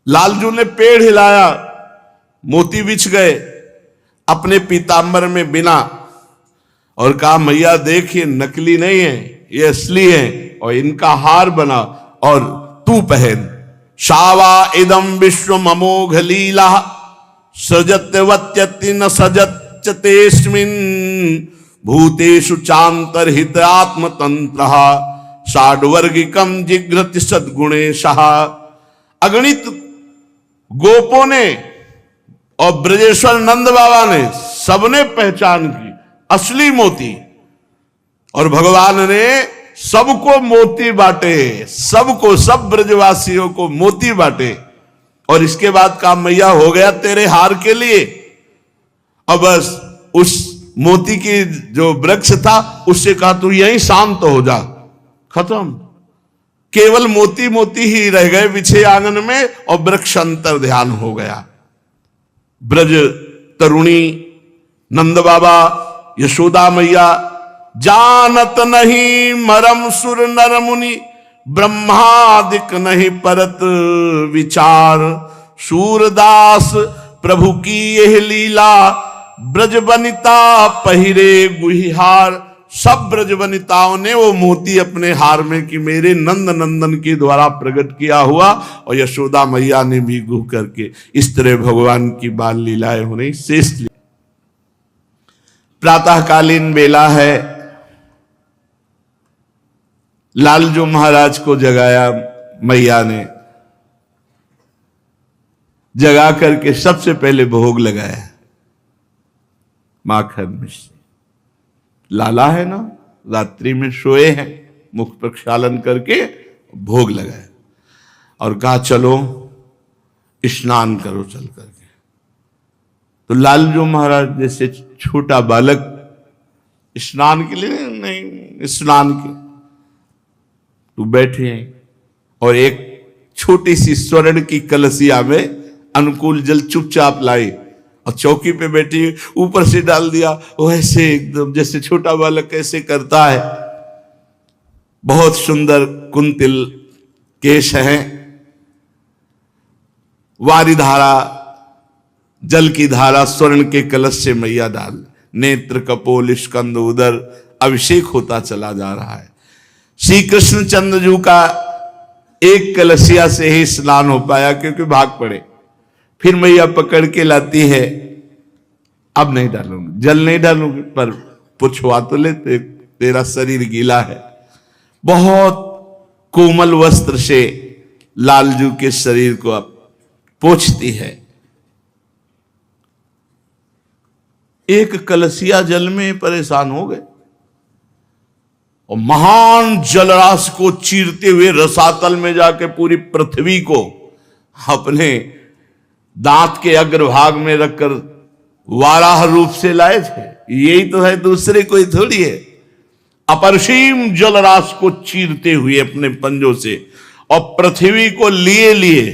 लालजू ने पेड़ हिलाया, मोती बिछ गए अपने पीतांबर में बिना, और कहा मैया देखिए नकली नहीं है, ये असली है, और इनका हार बना और तू पहन। शावा इदम विश्व अमोघ लीला, सृजत्यवत्यति न सजत्यतेस्मिन्, भूतेषु चांतरहित आत्मतंत्र, षाड्वर्गिकम जिघ्रति सद्गुणेशः। अगणित गोपों ने और ब्रजेश्वर नंद बाबा ने सबने पहचान की असली मोती, और भगवान ने सबको मोती बांटे, सबको, सब ब्रजवासियों को मोती बांटे। और इसके बाद कहा मैया हो गया तेरे हार के लिए। अब बस उस मोती की जो वृक्ष था उससे कहा तू यहीं शांत हो जा, खत्म। केवल मोती मोती ही रह गए बिछे आंगन में और वृक्ष अंतर ध्यान हो गया। ब्रज तरुणी नंद बाबा यशोदा मैया जानत नहीं मरम सुर नर मुनि ब्रह्मादिक नहीं परत विचार। सूरदास प्रभु की यह लीला ब्रज वनिता पहिरे गुहिहार। सब ब्रज वनिताओं ने वो मोती अपने हार में कि मेरे नंद नंदन के द्वारा प्रकट किया हुआ, और यशोदा मैया ने भी गुह करके इस तरह भगवान की बाल लीलाएं हो रही। शेष प्रातःकालीन बेला है, लालजू महाराज को जगाया मैया ने, जगा करके सबसे पहले भोग लगाया माखन मिश्री। लाला है ना, रात्रि में सोए हैं, मुख प्रक्षालन करके भोग लगाया और कहा चलो स्नान करो चल करके। तो लालजू महाराज जैसे छोटा बालक स्नान के लिए नहीं, स्नान के तो बैठे हैं और एक छोटी सी स्वर्ण की कलसिया में अनुकूल जल चुपचाप लाई और चौकी पे बैठी ऊपर से डाल दिया। वो ऐसे एकदम जैसे छोटा बालक कैसे करता है। बहुत सुंदर कुंतिल केश हैं, वारी धारा जल की धारा स्वर्ण के कलश से मैया डाल, नेत्र कपोल स्कंद उदर अभिषेक होता चला जा रहा है। श्री कृष्ण चंद्र का एक कलशिया से ही स्नान हो पाया क्योंकि भाग पड़े। फिर मैया पकड़ के लाती है, अब नहीं डालूंगी, जल नहीं डालूंगी, पर पुछवा तो ले, तेरा शरीर गीला है। बहुत कोमल वस्त्र से लालजू के शरीर को अब पोंछती है। एक कलसिया जल में परेशान हो गए और महान जलराश को चीरते हुए रसातल में जाके पूरी पृथ्वी को अपने दांत के अग्रभाग में रखकर वाराह रूप से लाए थे। यही तो है, दूसरे कोई थोड़ी है। अपरसीम जलराश को चीरते हुए अपने पंजों से और पृथ्वी को लिए लिए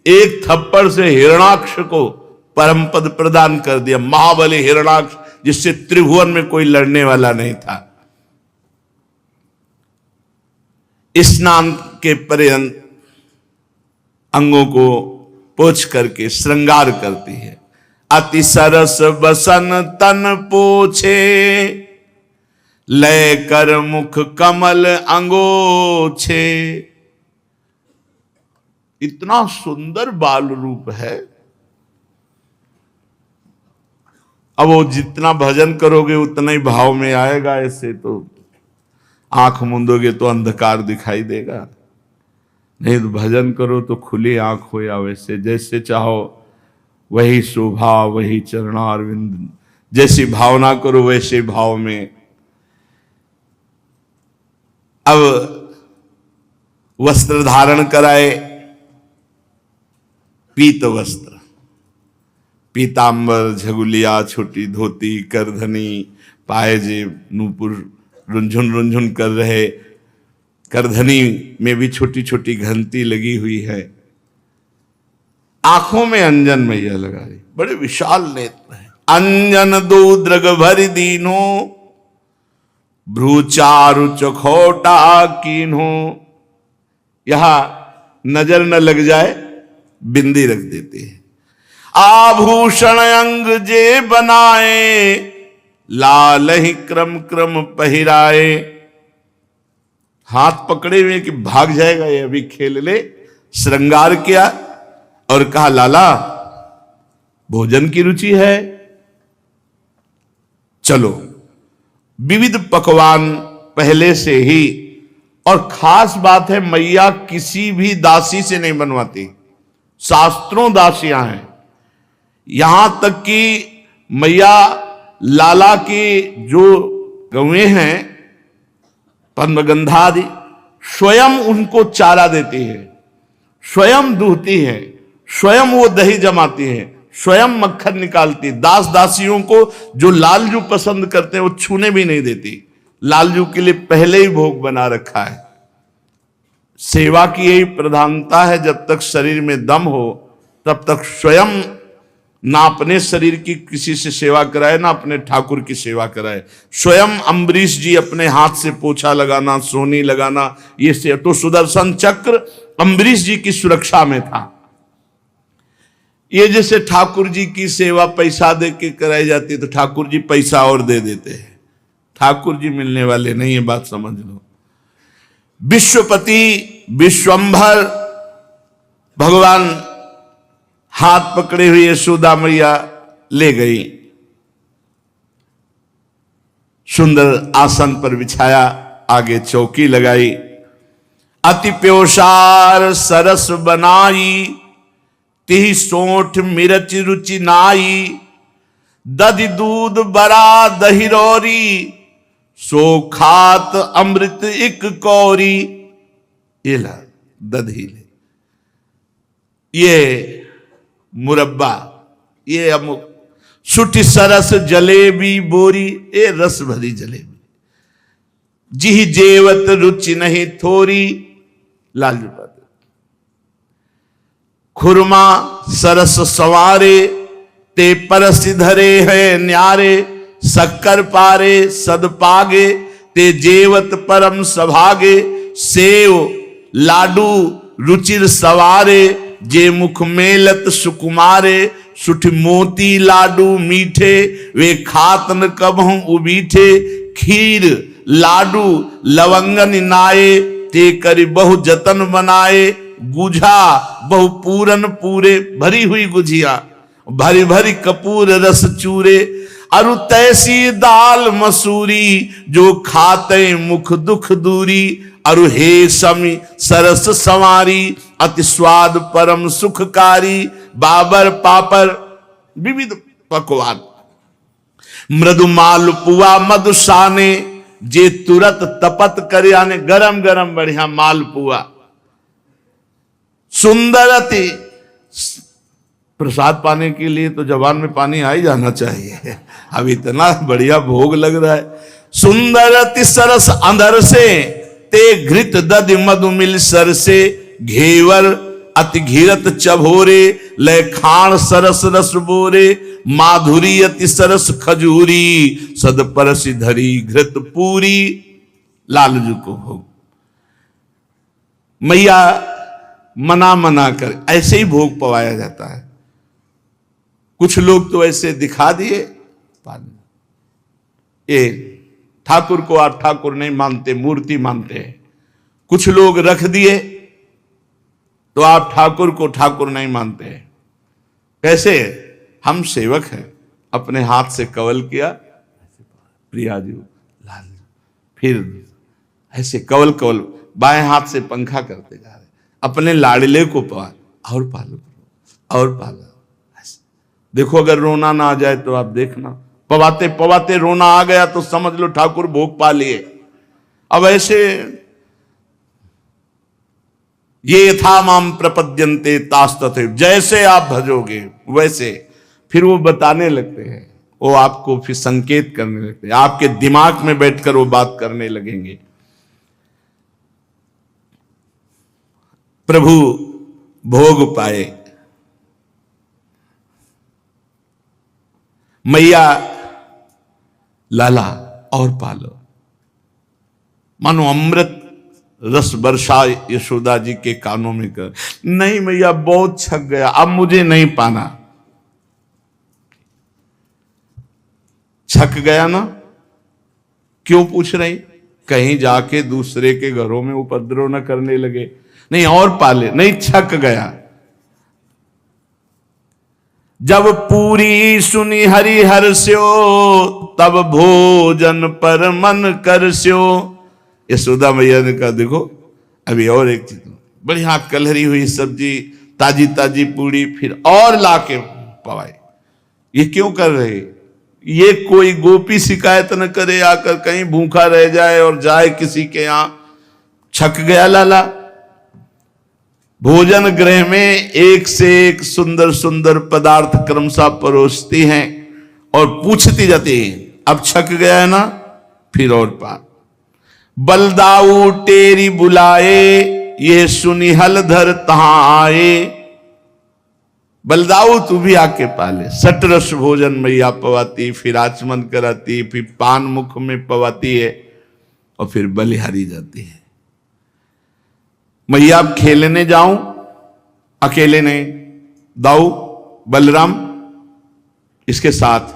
एक थप्पड़ से हिरणाक्ष को परम पद प्रदान कर दिया। महाबली हिरणाक्ष, जिससे त्रिभुवन में कोई लड़ने वाला नहीं था। स्नान के पर्यंत अंगों को पोंछ करके श्रृंगार करती है। अति सरस बसन तन पोछे लय कर मुख कमल अंगोछे। इतना सुंदर बाल रूप है। अब वो जितना भजन करोगे उतना ही भाव में आएगा। ऐसे तो आंख मूंदोगे तो अंधकार दिखाई देगा, नहीं तो भजन करो तो खुली आंख हो, या वैसे जैसे चाहो वही शोभा, वही चरणारविंद, जैसी भावना करो वैसे भाव में। अब वस्त्र धारण कराए, पीत वस्त्र, पीतांबर, झगुलिया, छोटी धोती, करधनी, पायजेब, नूपुर रुंझुन रुंझुन कर रहे। करधनी में भी छोटी छोटी घंटी लगी हुई है। आंखों में अंजन मैया लगा रही, बड़े विशाल नेत्र हैं। अंजन दो द्रग भरि दीनो भ्रूचारु चखोटा कीन्हो। यहां नजर न लग जाए बिंदी रख देते हैं। आभूषण अंग जे बनाए लाल ही क्रम क्रम पहिराए। हाथ पकड़े हुए कि भाग जाएगा ये, अभी खेल ले। श्रृंगार किया और कहा लाला भोजन की रुचि है, चलो। विविध पकवान पहले से ही, और खास बात है मैया किसी भी दासी से नहीं बनवाती, शास्त्रों दासियां हैं। यहां तक कि मैया लाला की जो गौएं हैं पद्मगंधादि, स्वयं उनको चारा देती है, स्वयं दूहती है, स्वयं वो दही जमाती है, स्वयं मक्खन निकालती। दास दासियों को जो लालजू पसंद करते हैं वो छूने भी नहीं देती। लालजू के लिए पहले ही भोग बना रखा है। सेवा की यही प्रधानता है, जब तक शरीर में दम हो तब तक स्वयं ना अपने शरीर की किसी से सेवा कराए, ना अपने ठाकुर की सेवा कराए। स्वयं अम्बरीश जी अपने हाथ से पोछा लगाना, सोनी लगाना, ये से तो सुदर्शन चक्र अम्बरीश जी की सुरक्षा में था। ये जैसे ठाकुर जी की सेवा पैसा दे के कराई जाती, तो ठाकुर जी पैसा और दे देते हैं, ठाकुर जी मिलने वाले नहीं है, बात समझ लो। विश्वपति विश्वंभर भगवान हाथ पकड़े हुए यशोदा मैया ले गई, सुंदर आसन पर बिछाया, आगे चौकी लगाई। अति प्योसार सरस बनाई, तिहि सोठ मिरच रुचि नाई। दधि दूध बरा दहिरौरी, सो खात अमृत इक कौरी। ये ला दधी ले, ये मुरब्बा, ये अमुक। सुठी सरस जलेबी बोरी, ये रस भरी जलेबी। जिहि जेवत रुचि नहीं थोरी, लालू पाद। खुरमा सरस सवारे, ते परस धरे है न्यारे। शक्कर पारे सदपागे, ते जेवत परम सभागे। सेव लाडू रुचिर सवारे, जे मुख मेलत सुकुमारे। सुठ मोती लाडू मीठे, वे खातन कबहू उबीठे। खीर लाडू लवंगन नाये, ते करी बहु जतन बनाए। गुझा बहु पूरन पूरे, भरी हुई गुझिया, भरी भरी कपूर रस चूरे। अरु तैसी दाल मसूरी, जो खाते मुख दुख दूरी। अरु हे समी सरस संवारी, अति स्वाद परम सुखकारी। बाबर पापर विविध पकवान, मृदु मालपुआ मधुसाने। जे तुरत तपत करे, आने गरम गरम बढ़िया मालपुआ। सुंदरति, प्रसाद पाने के लिए तो जबान में पानी आ ही जाना चाहिए, अब इतना बढ़िया भोग लग रहा है। सुंदरति सरस अंदर से, ते घृत दधि मधु मिल सर से। घेवर अति घिरत चभोरे, लय खाण सरस रस बोरे। माधुरी अति सरस खजूरी, सद परसी धरी घृत पूरी। लालजू को भोग, मैया मना मना कर ऐसे ही भोग पवाया जाता है। कुछ लोग तो ऐसे दिखा दिए, ये ठाकुर को आप ठाकुर नहीं मानते, मूर्ति मानते हैं। कुछ लोग रख दिए तो आप ठाकुर को ठाकुर नहीं मानते हैं। कैसे? हम सेवक हैं, अपने हाथ से कवल किया, प्रियाजू लाल, फिर ऐसे कवल कवल बाएं हाथ से पंखा करते जा रहे, अपने लाडले को और पालो और पालो। देखो अगर रोना ना आ जाए तो आप देखना, पवाते पवाते रोना आ गया तो समझ लो ठाकुर भोग पा लिए। अब ऐसे ये था माम प्रपद्यन्ते तास्तथे, जैसे आप भजोगे वैसे। फिर वो बताने लगते हैं, वो आपको फिर संकेत करने लगते हैं, आपके दिमाग में बैठकर वो बात करने लगेंगे। प्रभु भोग पाए, मैया लाला और पालो। मानो अमृत रस वर्षा यशोदा जी के कानों में कर, नहीं मैया बहुत छक गया, अब मुझे नहीं पाना। छक गया ना, क्यों पूछ रही? कहीं जाके दूसरे के घरों में उपद्रव न करने लगे, नहीं और पाले, नहीं छक गया। जब पूरी सुनी हरि हर्ष्यो, तब भोजन पर मन करस्यो। यशोदा मैया ने कहा देखो अभी और एक चीज, बढ़िया कलहरी हुई सब्जी, ताजी ताजी पूरी, फिर और लाके पवाई। ये क्यों कर रहे? ये कोई गोपी शिकायत न करे आकर, कहीं भूखा रह जाए और जाए किसी के यहां। छक गया लाला। भोजन गृह में एक से एक सुंदर सुंदर पदार्थ क्रमशः परोसती हैं और पूछती जाती है, अब छक गया है ना, फिर और पार। बलदाऊ टेरी बुलाए, ये सुनी हलधर तहां आए। बलदाऊ तू भी आके पाले। सटरस भोजन मैया पवाती, फिर आचमन कराती, फिर पान मुख में पवाती है और फिर बलिहारी जाती है। मैया अब खेलने जाऊं, अकेले नहीं, दाऊ बलराम इसके साथ,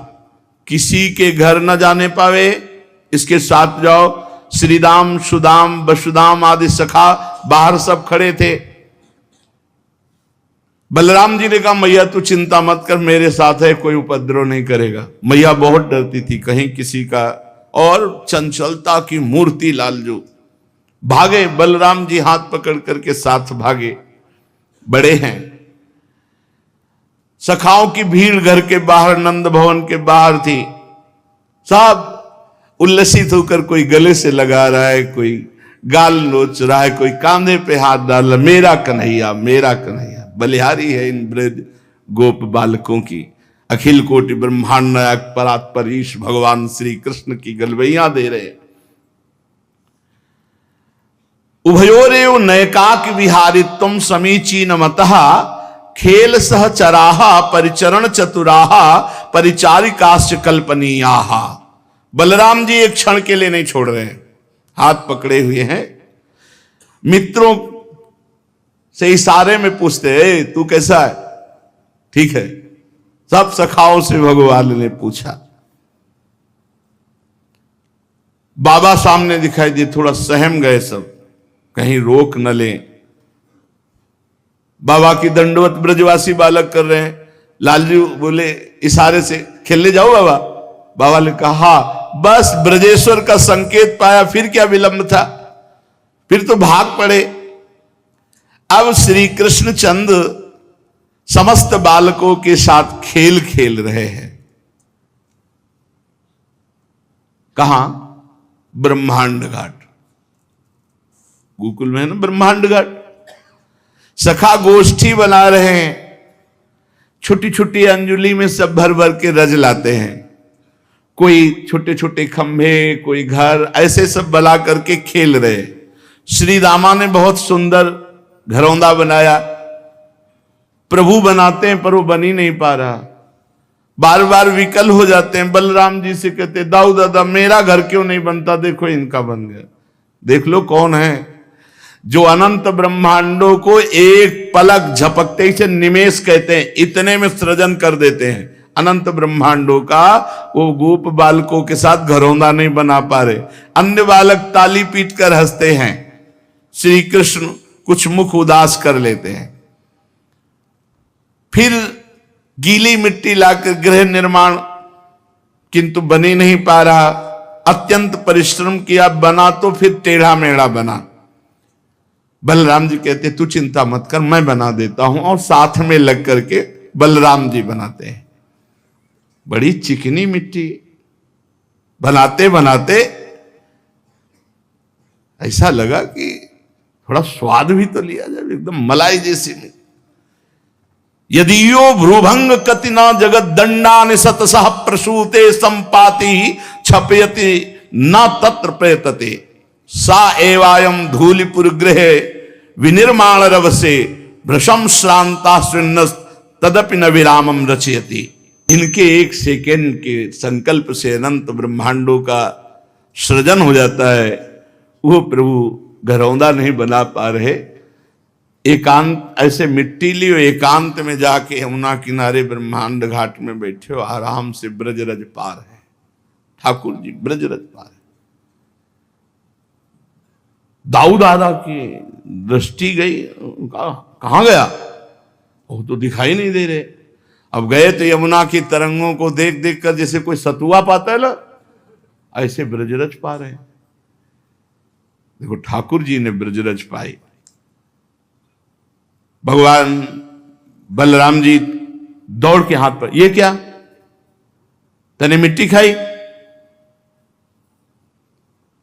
किसी के घर न जाने पावे, इसके साथ जाओ। श्रीदाम, सुदाम, वसुदाम आदि सखा बाहर सब खड़े थे। बलराम जी ने कहा मैया तू चिंता मत कर, मेरे साथ है, कोई उपद्रव नहीं करेगा। मैया बहुत डरती थी कहीं किसी का, और चंचलता की मूर्ति लालजू। भागे, बलराम जी हाथ पकड़ करके साथ भागे। बड़े हैं, सखाओं की भीड़ घर के बाहर, नंद भवन के बाहर थी। सब उल्लसित होकर, कोई गले से लगा रहा है, कोई गाल नोच रहा है, कोई कांधे पे हाथ डाल रहा, मेरा कन्हैया, मेरा कन्हैया। बलिहारी है इन ब्रज गोप बालकों की। अखिल कोटि ब्रह्मांड नायक परात्पर ईश भगवान श्री कृष्ण की गलवैया दे रहे। उभयोरेव नयकाक विहारित्वम समीचीन मतः, खेल सहचराहा परिचरण चतुराहा परिचारिकाश्च कल्पनीयाहा। बलराम जी एक क्षण के लिए नहीं छोड़ रहे हैं, हाथ पकड़े हुए हैं। मित्रों से इशारे में पूछते हैं तू कैसा है, ठीक है। सब सखाओं से भगवान ने पूछा। बाबा सामने दिखाई दिए, थोड़ा सहम गए सब, कहीं रोक न लें। बाबा की दंडवत ब्रजवासी बालक कर रहे हैं। लालजी बोले इशारे से, खेलने जाओ बाबा। बाबा ने कहा बस ब्रजेश्वर का संकेत पाया, फिर क्या विलंब था, फिर तो भाग पड़े। अब श्री कृष्णचंद समस्त बालकों के साथ खेल खेल रहे हैं। कहां? ब्रह्मांड घाट, गोकुल में है ना ब्रह्मांड घाट। सखा गोष्ठी बना रहे हैं, छोटी छोटी अंजुली में सब भर भर के रज लाते हैं। कोई छोटे छोटे खंभे, कोई घर, ऐसे सब बना करके खेल रहे। श्री रामा ने बहुत सुंदर घरौंदा बनाया। प्रभु बनाते हैं पर वो बन ही नहीं पा रहा, बार बार विकल हो जाते हैं। बलराम जी से कहते दाऊ दादा मेरा घर क्यों नहीं बनता, देखो इनका बन गया। देख लो कौन है जो अनंत ब्रह्मांडों को एक पलक झपकते से निमेष कहते हैं, इतने में सृजन कर देते हैं अनंत ब्रह्मांडों का। वो गोप बालकों के साथ घरौंदा नहीं बना पा रहे। अन्य बालक ताली पीट कर हंसते हैं, श्री कृष्ण कुछ मुख उदास कर लेते हैं। फिर गीली मिट्टी लाकर गृह निर्माण, किंतु बन ही नहीं पा रहा। अत्यंत परिश्रम किया, बना तो फिर टेढ़ा मेढ़ा बना। बलराम जी कहते तू चिंता मत कर, मैं बना देता हूं, और साथ में लग करके बलराम जी बनाते हैं। बड़ी चिकनी मिट्टी, बनाते बनाते ऐसा लगा कि थोड़ा स्वाद भी तो लिया जाए, एकदम मलाई जैसी में। यदियो भ्रुभंग कतिना जगत दंडान सतसह प्रसूते संपाति छपयति न तत्र प्रयतते सा एवायम धूलिपुर गृह विनिर्माण रवसे भ्रशम श्रांता सुन्न तदपि न विरामम रचयति। इनके एक सेकेंड के संकल्प से अनंत ब्रह्मांडों का सृजन हो जाता है। वो प्रभु घरौंदा नहीं बना पा रहे। एकांत ऐसे मिट्टी लियो, एकांत में जाके यमुना किनारे ब्रह्मांड घाट में बैठे हो, आराम से ब्रजरज पार है। ठाकुर जी ब्रजरज पार है। दाऊ दादा की दृष्टि गई, कहां गया, वो तो दिखाई नहीं दे रहे। अब गए तो यमुना की तरंगों को देख देख कर जैसे कोई सतुआ पाता है ना, ऐसे ब्रजरज पा रहे हैं। देखो ठाकुर जी ने ब्रजरज पाई। भगवान बलराम जी दौड़ के हाथ पर, ये क्या, तने मिट्टी खाई?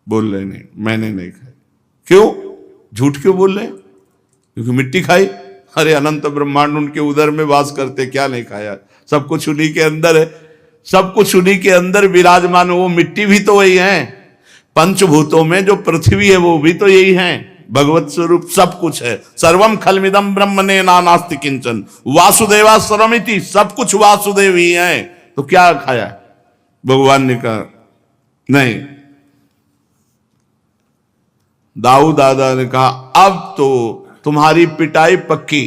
बोल रहे नहीं, मैंने नहीं खाई। क्यों झूठ क्यों बोल रहे हैं? क्योंकि मिट्टी खाई। अरे अनंत ब्रह्मांड उनके उदर में वास करते, क्या नहीं खाया? सब कुछ उन्हीं के अंदर है, सब कुछ उन्हीं के अंदर विराजमान। वो मिट्टी भी तो वही है, पंचभूतों में जो पृथ्वी है वो भी तो यही है। भगवत स्वरूप सब कुछ है। सर्वम खलमिदम ब्रह्मणे नास्ति किंचन, वासुदेवा सर्वमिति, सब कुछ वासुदेव ही है। तो क्या खाया? भगवान ने कहा नहीं। दाऊ दादा ने कहा अब तो तुम्हारी पिटाई पक्की।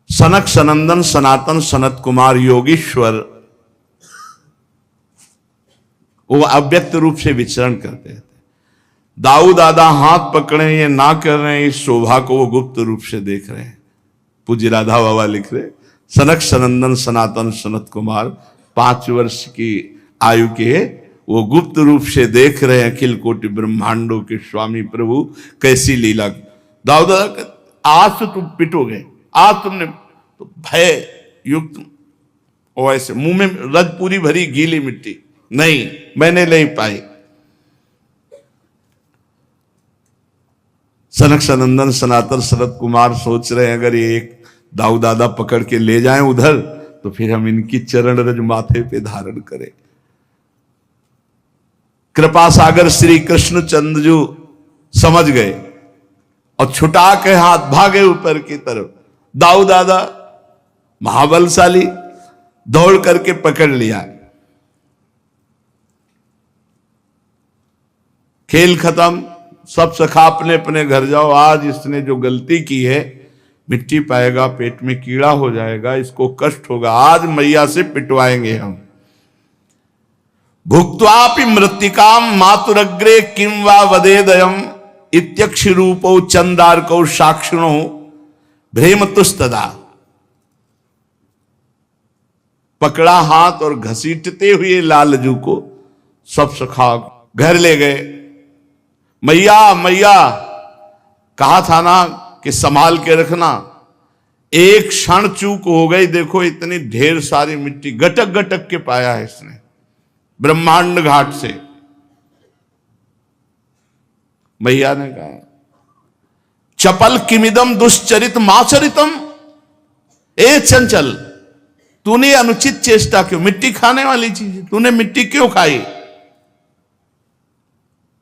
सनक सनंदन सनातन सनत कुमार योगीश्वर वो अव्यक्त रूप से विचरण करते थे। दाऊ दादा हाथ पकड़े ये ना कर रहे हैं, इस शोभा को वो गुप्त रूप से देख रहे हैं। पूज्य राधा बाबा लिख रहे, सनक सनंदन सनातन सनत कुमार 5 वर्ष की आयु के वो गुप्त रूप से देख रहे हैं अखिल कोटि ब्रह्मांडों के स्वामी प्रभु कैसी लीला। दाऊ दादा आज तो तुम पिटोगे, आज तुमने तो भय युक्त और ऐसे मुंह में रज पूरी भरी गीली मिट्टी, नहीं मैंने नहीं पाई। सनक सनंदन सनातन सनत कुमार सोच रहे हैं अगर ये एक दाऊ दादा पकड़ के ले जाएं उधर तो फिर हम इनकी चरण रज माथे पे धारण करें। कृपा सागर श्री कृष्ण चंद्रजू समझ गए और छुटा के हाथ भागे ऊपर की तरफ। दाऊ दादा महाबलशाली दौड़ करके पकड़ लिया। खेल खत्म, सब सखा अपने अपने घर जाओ। आज इसने जो गलती की है मिट्टी पाएगा, पेट में कीड़ा हो जाएगा, इसको कष्ट होगा, आज मैया से पिटवाएंगे हम। भुक्त्वापि मृत्तिकाम मातुरग्रे किम वा वदेदयम इत्यक्ष रूपो चंदार्कौ साक्षिणो भ्रेमतुस्तदा। पकड़ा हाथ और घसीटते हुए लालजू को सब सखा घर ले गए। मैया मैया कहा था ना कि संभाल के रखना, एक क्षण चूक हो गई। देखो इतनी ढेर सारी मिट्टी गटक गटक के पाया है इसने ब्रह्मांड घाट से। मैया ने कहा चपल किमिदम दुश्चरित माचरितम, ए चंचल तूने अनुचित चेष्टा क्यों, मिट्टी खाने वाली चीज तूने मिट्टी क्यों खाई?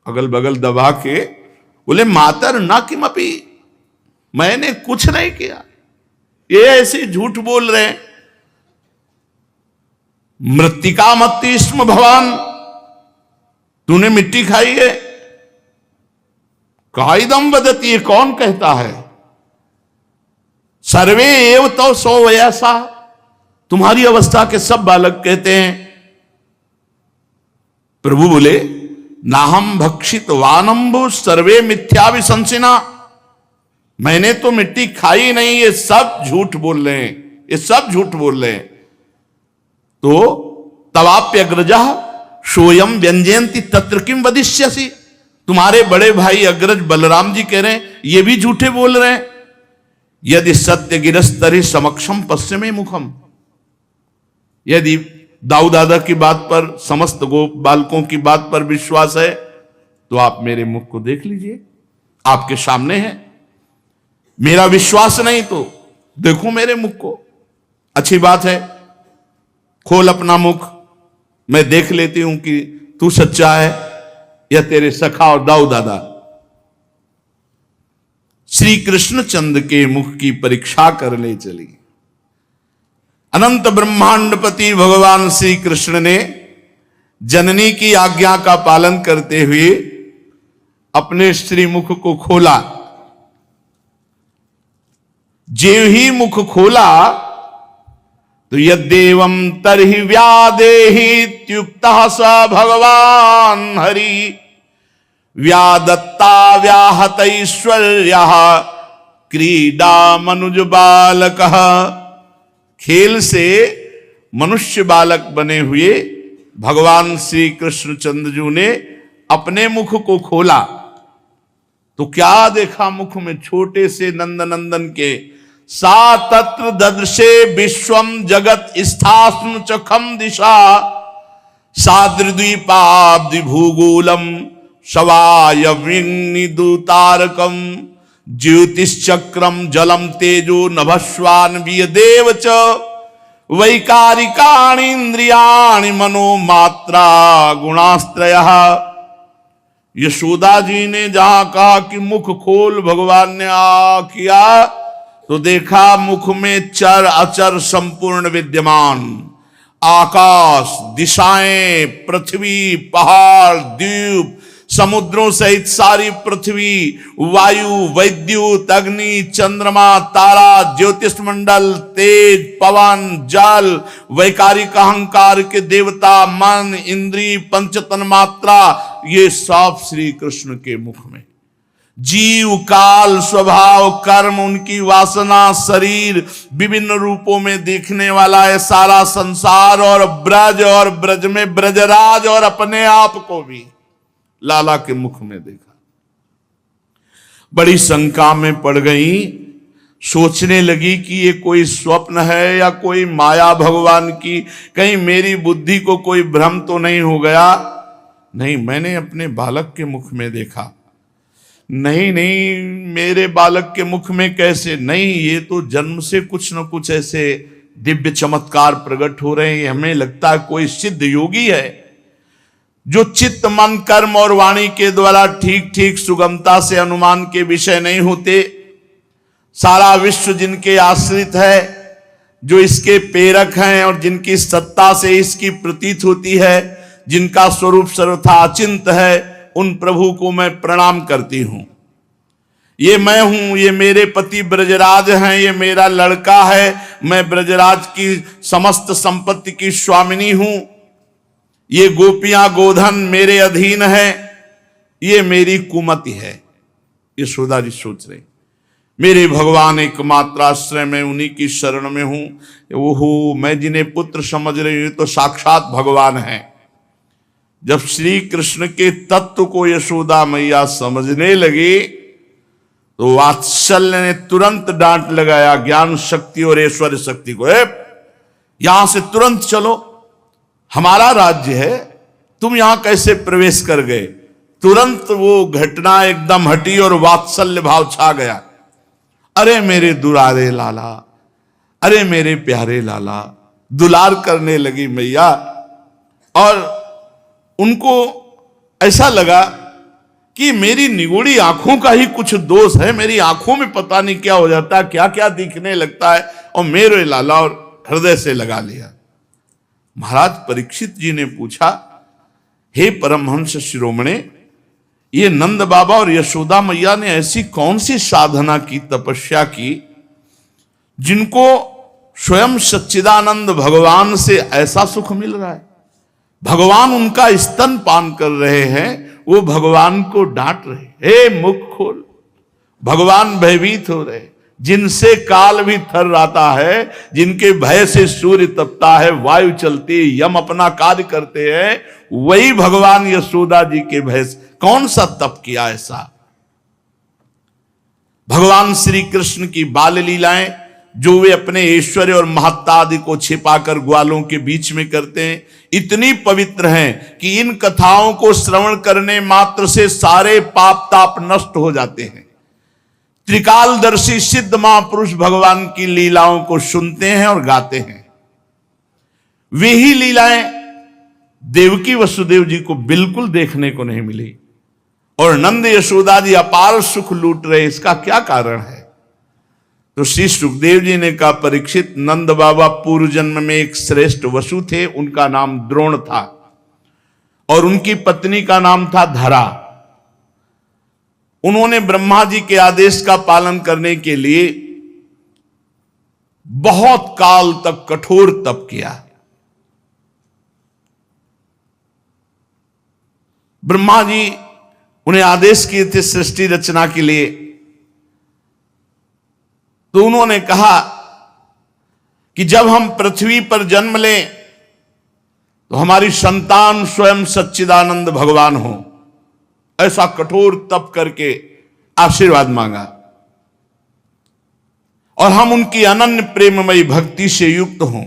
अगल बगल दबा के बोले मातर ना किमपि, मैंने कुछ नहीं किया, ये ऐसे झूठ बोल रहे हैं। मृत्तिका मत्ति स्म भवान, तूने मिट्टी खाई है? काइदम वदति, ये कौन कहता है? सर्वे एव तो सो वयसा, तुम्हारी अवस्था के सब बालक कहते हैं। प्रभु बोले नाहम भक्षित वानंबु सर्वे मिथ्या विशंसिना, मैंने तो मिट्टी खाई नहीं, ये सब झूठ बोल रहे हैं, ये सब झूठ बोल रहे हैं। तो तवाप्यग्रजा सोयम व्यंजयंती तत्र किम वदिष्यसि, तुम्हारे बड़े भाई अग्रज बलराम जी कह रहे हैं ये भी झूठे बोल रहे हैं। यदि सत्य गिरस्तरि समक्षम पश्चिमे मुखम, यदि दाऊ दादा की बात पर, समस्त गोप बालकों की बात पर विश्वास है तो आप मेरे मुख को देख लीजिए, आपके सामने है। मेरा विश्वास नहीं तो देखो मेरे मुख को, अच्छी बात है, खोल अपना मुख, मैं देख लेती हूं कि तू सच्चा है या तेरे सखा और दाऊ दादा। श्री कृष्णचंद्र के मुख की परीक्षा करने चली। अनंत ब्रह्मांडपति भगवान श्री कृष्ण ने जननी की आज्ञा का पालन करते हुए अपने श्रीमुख को खोला। जेव ही मुख खोला तो यद्देवं तरहि व्यादेहि इत्युक्तः स भगवान हरि व्यादत्ता व्याहत ऐश्वर्यः क्रीडा मनुज बालकः। खेल से मनुष्य बालक बने हुए भगवान श्री कृष्णचंद्र ने अपने मुख को खोला तो क्या देखा? मुख में छोटे से नंद नंदन के सा तत्र ददृशे विश्वम जगत स्थास्नु चखम दिशा साद्रिद्वीपाब्धि भूगोलम शवायविनिदुतारकम ज्योतिश्चक्रम जलम तेजो नभस्वान वियदेव च वैकारिकाणि इंद्रियाणि मनोमात्रा गुणास्त्रयः यशोदा जी ने जहां कहा कि मुख खोल, भगवान ने किया तो देखा मुख में चर अचर संपूर्ण विद्यमान, आकाश, दिशाएं, पृथ्वी, पहाड़, द्वीप, समुद्रों सहित सारी पृथ्वी, वायु, वैद्युत, अग्नि, चंद्रमा, तारा, ज्योतिष मंडल, तेज, पवन, जल, वैकारिक अहंकार के देवता, मन, इंद्री, पंचतन मात्रा, ये सब श्री कृष्ण के मुख में। जीव, काल, स्वभाव, कर्म, उनकी वासना, शरीर, विभिन्न रूपों में देखने वाला है सारा संसार, और ब्रज में ब्रजराज, और अपने आप को भी लाला के मुख में देखा। बड़ी शंका में पड़ गई, सोचने लगी कि ये कोई स्वप्न है या कोई माया भगवान की, कहीं मेरी बुद्धि को कोई भ्रम तो नहीं हो गया। नहीं, मैंने अपने बालक के मुख में देखा। नहीं, मेरे बालक के मुख में कैसे? नहीं, ये तो जन्म से कुछ न कुछ ऐसे दिव्य चमत्कार प्रकट हो रहे हैं। हमें लगता है कोई सिद्ध योगी है जो चित्त, मन, कर्म और वाणी के द्वारा ठीक ठीक सुगमता से अनुमान के विषय नहीं होते। सारा विश्व जिनके आश्रित है, जो इसके प्रेरक हैं और जिनकी सत्ता से इसकी प्रतीत होती है, जिनका स्वरूप सर्वथा अचिंत है, उन प्रभु को मैं प्रणाम करती हूं। ये मैं हूं, ये मेरे पति ब्रजराज हैं, ये मेरा लड़का है, मैं ब्रजराज की समस्त संपत्ति की स्वामिनी हूं। ये गोपियां गोधन मेरे अधीन है, ये मेरी कुमति है। यशोदा जी सोच रहे, मेरे भगवान एकमात्र आश्रय में, उन्हीं की शरण में हूं। ओहो, मैं जिन्हें पुत्र समझ रही हूं तो साक्षात भगवान है। जब श्री कृष्ण के तत्व को यशोदा मैया समझने लगी तो वात्सल्य ने तुरंत डांट लगाया ज्ञान शक्ति और ऐश्वर्य शक्ति को, यहां से तुरंत चलो, हमारा राज्य है, तुम यहां कैसे प्रवेश कर गए? तुरंत वो घटना एकदम हटी और वात्सल्य भाव छा गया। अरे मेरे दुलारे लाला, अरे मेरे प्यारे लाला, दुलार करने लगी मैया। और उनको ऐसा लगा कि मेरी निगोड़ी आंखों का ही कुछ दोष है, मेरी आंखों में पता नहीं क्या हो जाता है, क्या क्या दिखने लगता है, और मेरे लाला और हृदय से लगा लिया। महाराज परीक्षित जी ने पूछा, हे परमहंस शिरोमणे, ये नंद बाबा और यशोदा मैया ने ऐसी कौन सी साधना की, तपस्या की, जिनको स्वयं सच्चिदानंद भगवान से ऐसा सुख मिल रहा है? भगवान उनका स्तन पान कर रहे हैं, वो भगवान को डांट रहे, हे मुख खोल। भगवान भयभीत हो रहे, जिनसे काल भी थर्राता है, जिनके भय से सूर्य तपता है, वायु चलती है, यम अपना कार्य करते हैं, वही भगवान यशोदा जी के भय से कौन सा तप किया ऐसा? भगवान श्री कृष्ण की बाल लीलाएं जो वे अपने ऐश्वर्य और महत्ता आदि को छिपाकर ग्वालों के बीच में करते हैं, इतनी पवित्र हैं कि इन कथाओं को श्रवण करने मात्र से सारे पाप ताप नष्ट हो जाते हैं। त्रिकालदर्शी सिद्ध महापुरुष भगवान की लीलाओं को सुनते हैं और गाते हैं। वे ही लीलाएं देवकी वसुदेव जी को बिल्कुल देखने को नहीं मिली, और नंद यशोदा जी अपार सुख लूट रहे। इसका क्या कारण है? तो श्री सुखदेव जी ने कहा, परीक्षित, नंद बाबा पूर्व जन्म में एक श्रेष्ठ वसु थे, उनका नाम द्रोण था, और उनकी पत्नी का नाम था धरा। उन्होंने ब्रह्मा जी के आदेश का पालन करने के लिए बहुत काल तक कठोर तप किया। ब्रह्मा जी उन्हें आदेश किए थे सृष्टि रचना के लिए, तो उन्होंने कहा कि जब हम पृथ्वी पर जन्म लें तो हमारी संतान स्वयं सच्चिदानंद भगवान हो। ऐसा कठोर तप करके आशीर्वाद मांगा, और हम उनकी अनन्य प्रेममयी भक्ति से युक्त हों।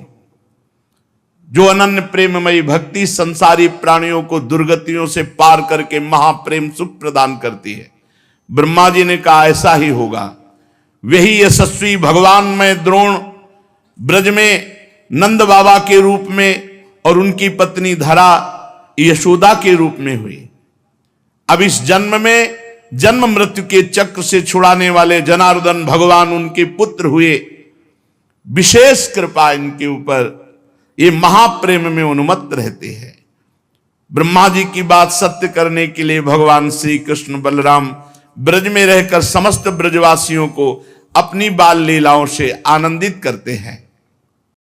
जो अनन्य प्रेममयी भक्ति संसारी प्राणियों को दुर्गतियों से पार करके महाप्रेम सुख प्रदान करती है। ब्रह्मा जी ने कहा ऐसा ही होगा। वही यशस्वी भगवान में द्रोण ब्रज में नंद बाबा के रूप में और उनकी पत्नी धरा यशोदा के रूप में हुई। अब इस जन्म में जन्म मृत्यु के चक्र से छुड़ाने वाले जनार्दन भगवान उनके पुत्र हुए। विशेष कृपा इनके ऊपर, ये महाप्रेम में उन्मत्त रहते हैं। ब्रह्मा जी की बात सत्य करने के लिए भगवान श्री कृष्ण बलराम ब्रज में रहकर समस्त ब्रजवासियों को अपनी बाल लीलाओं से आनंदित करते हैं।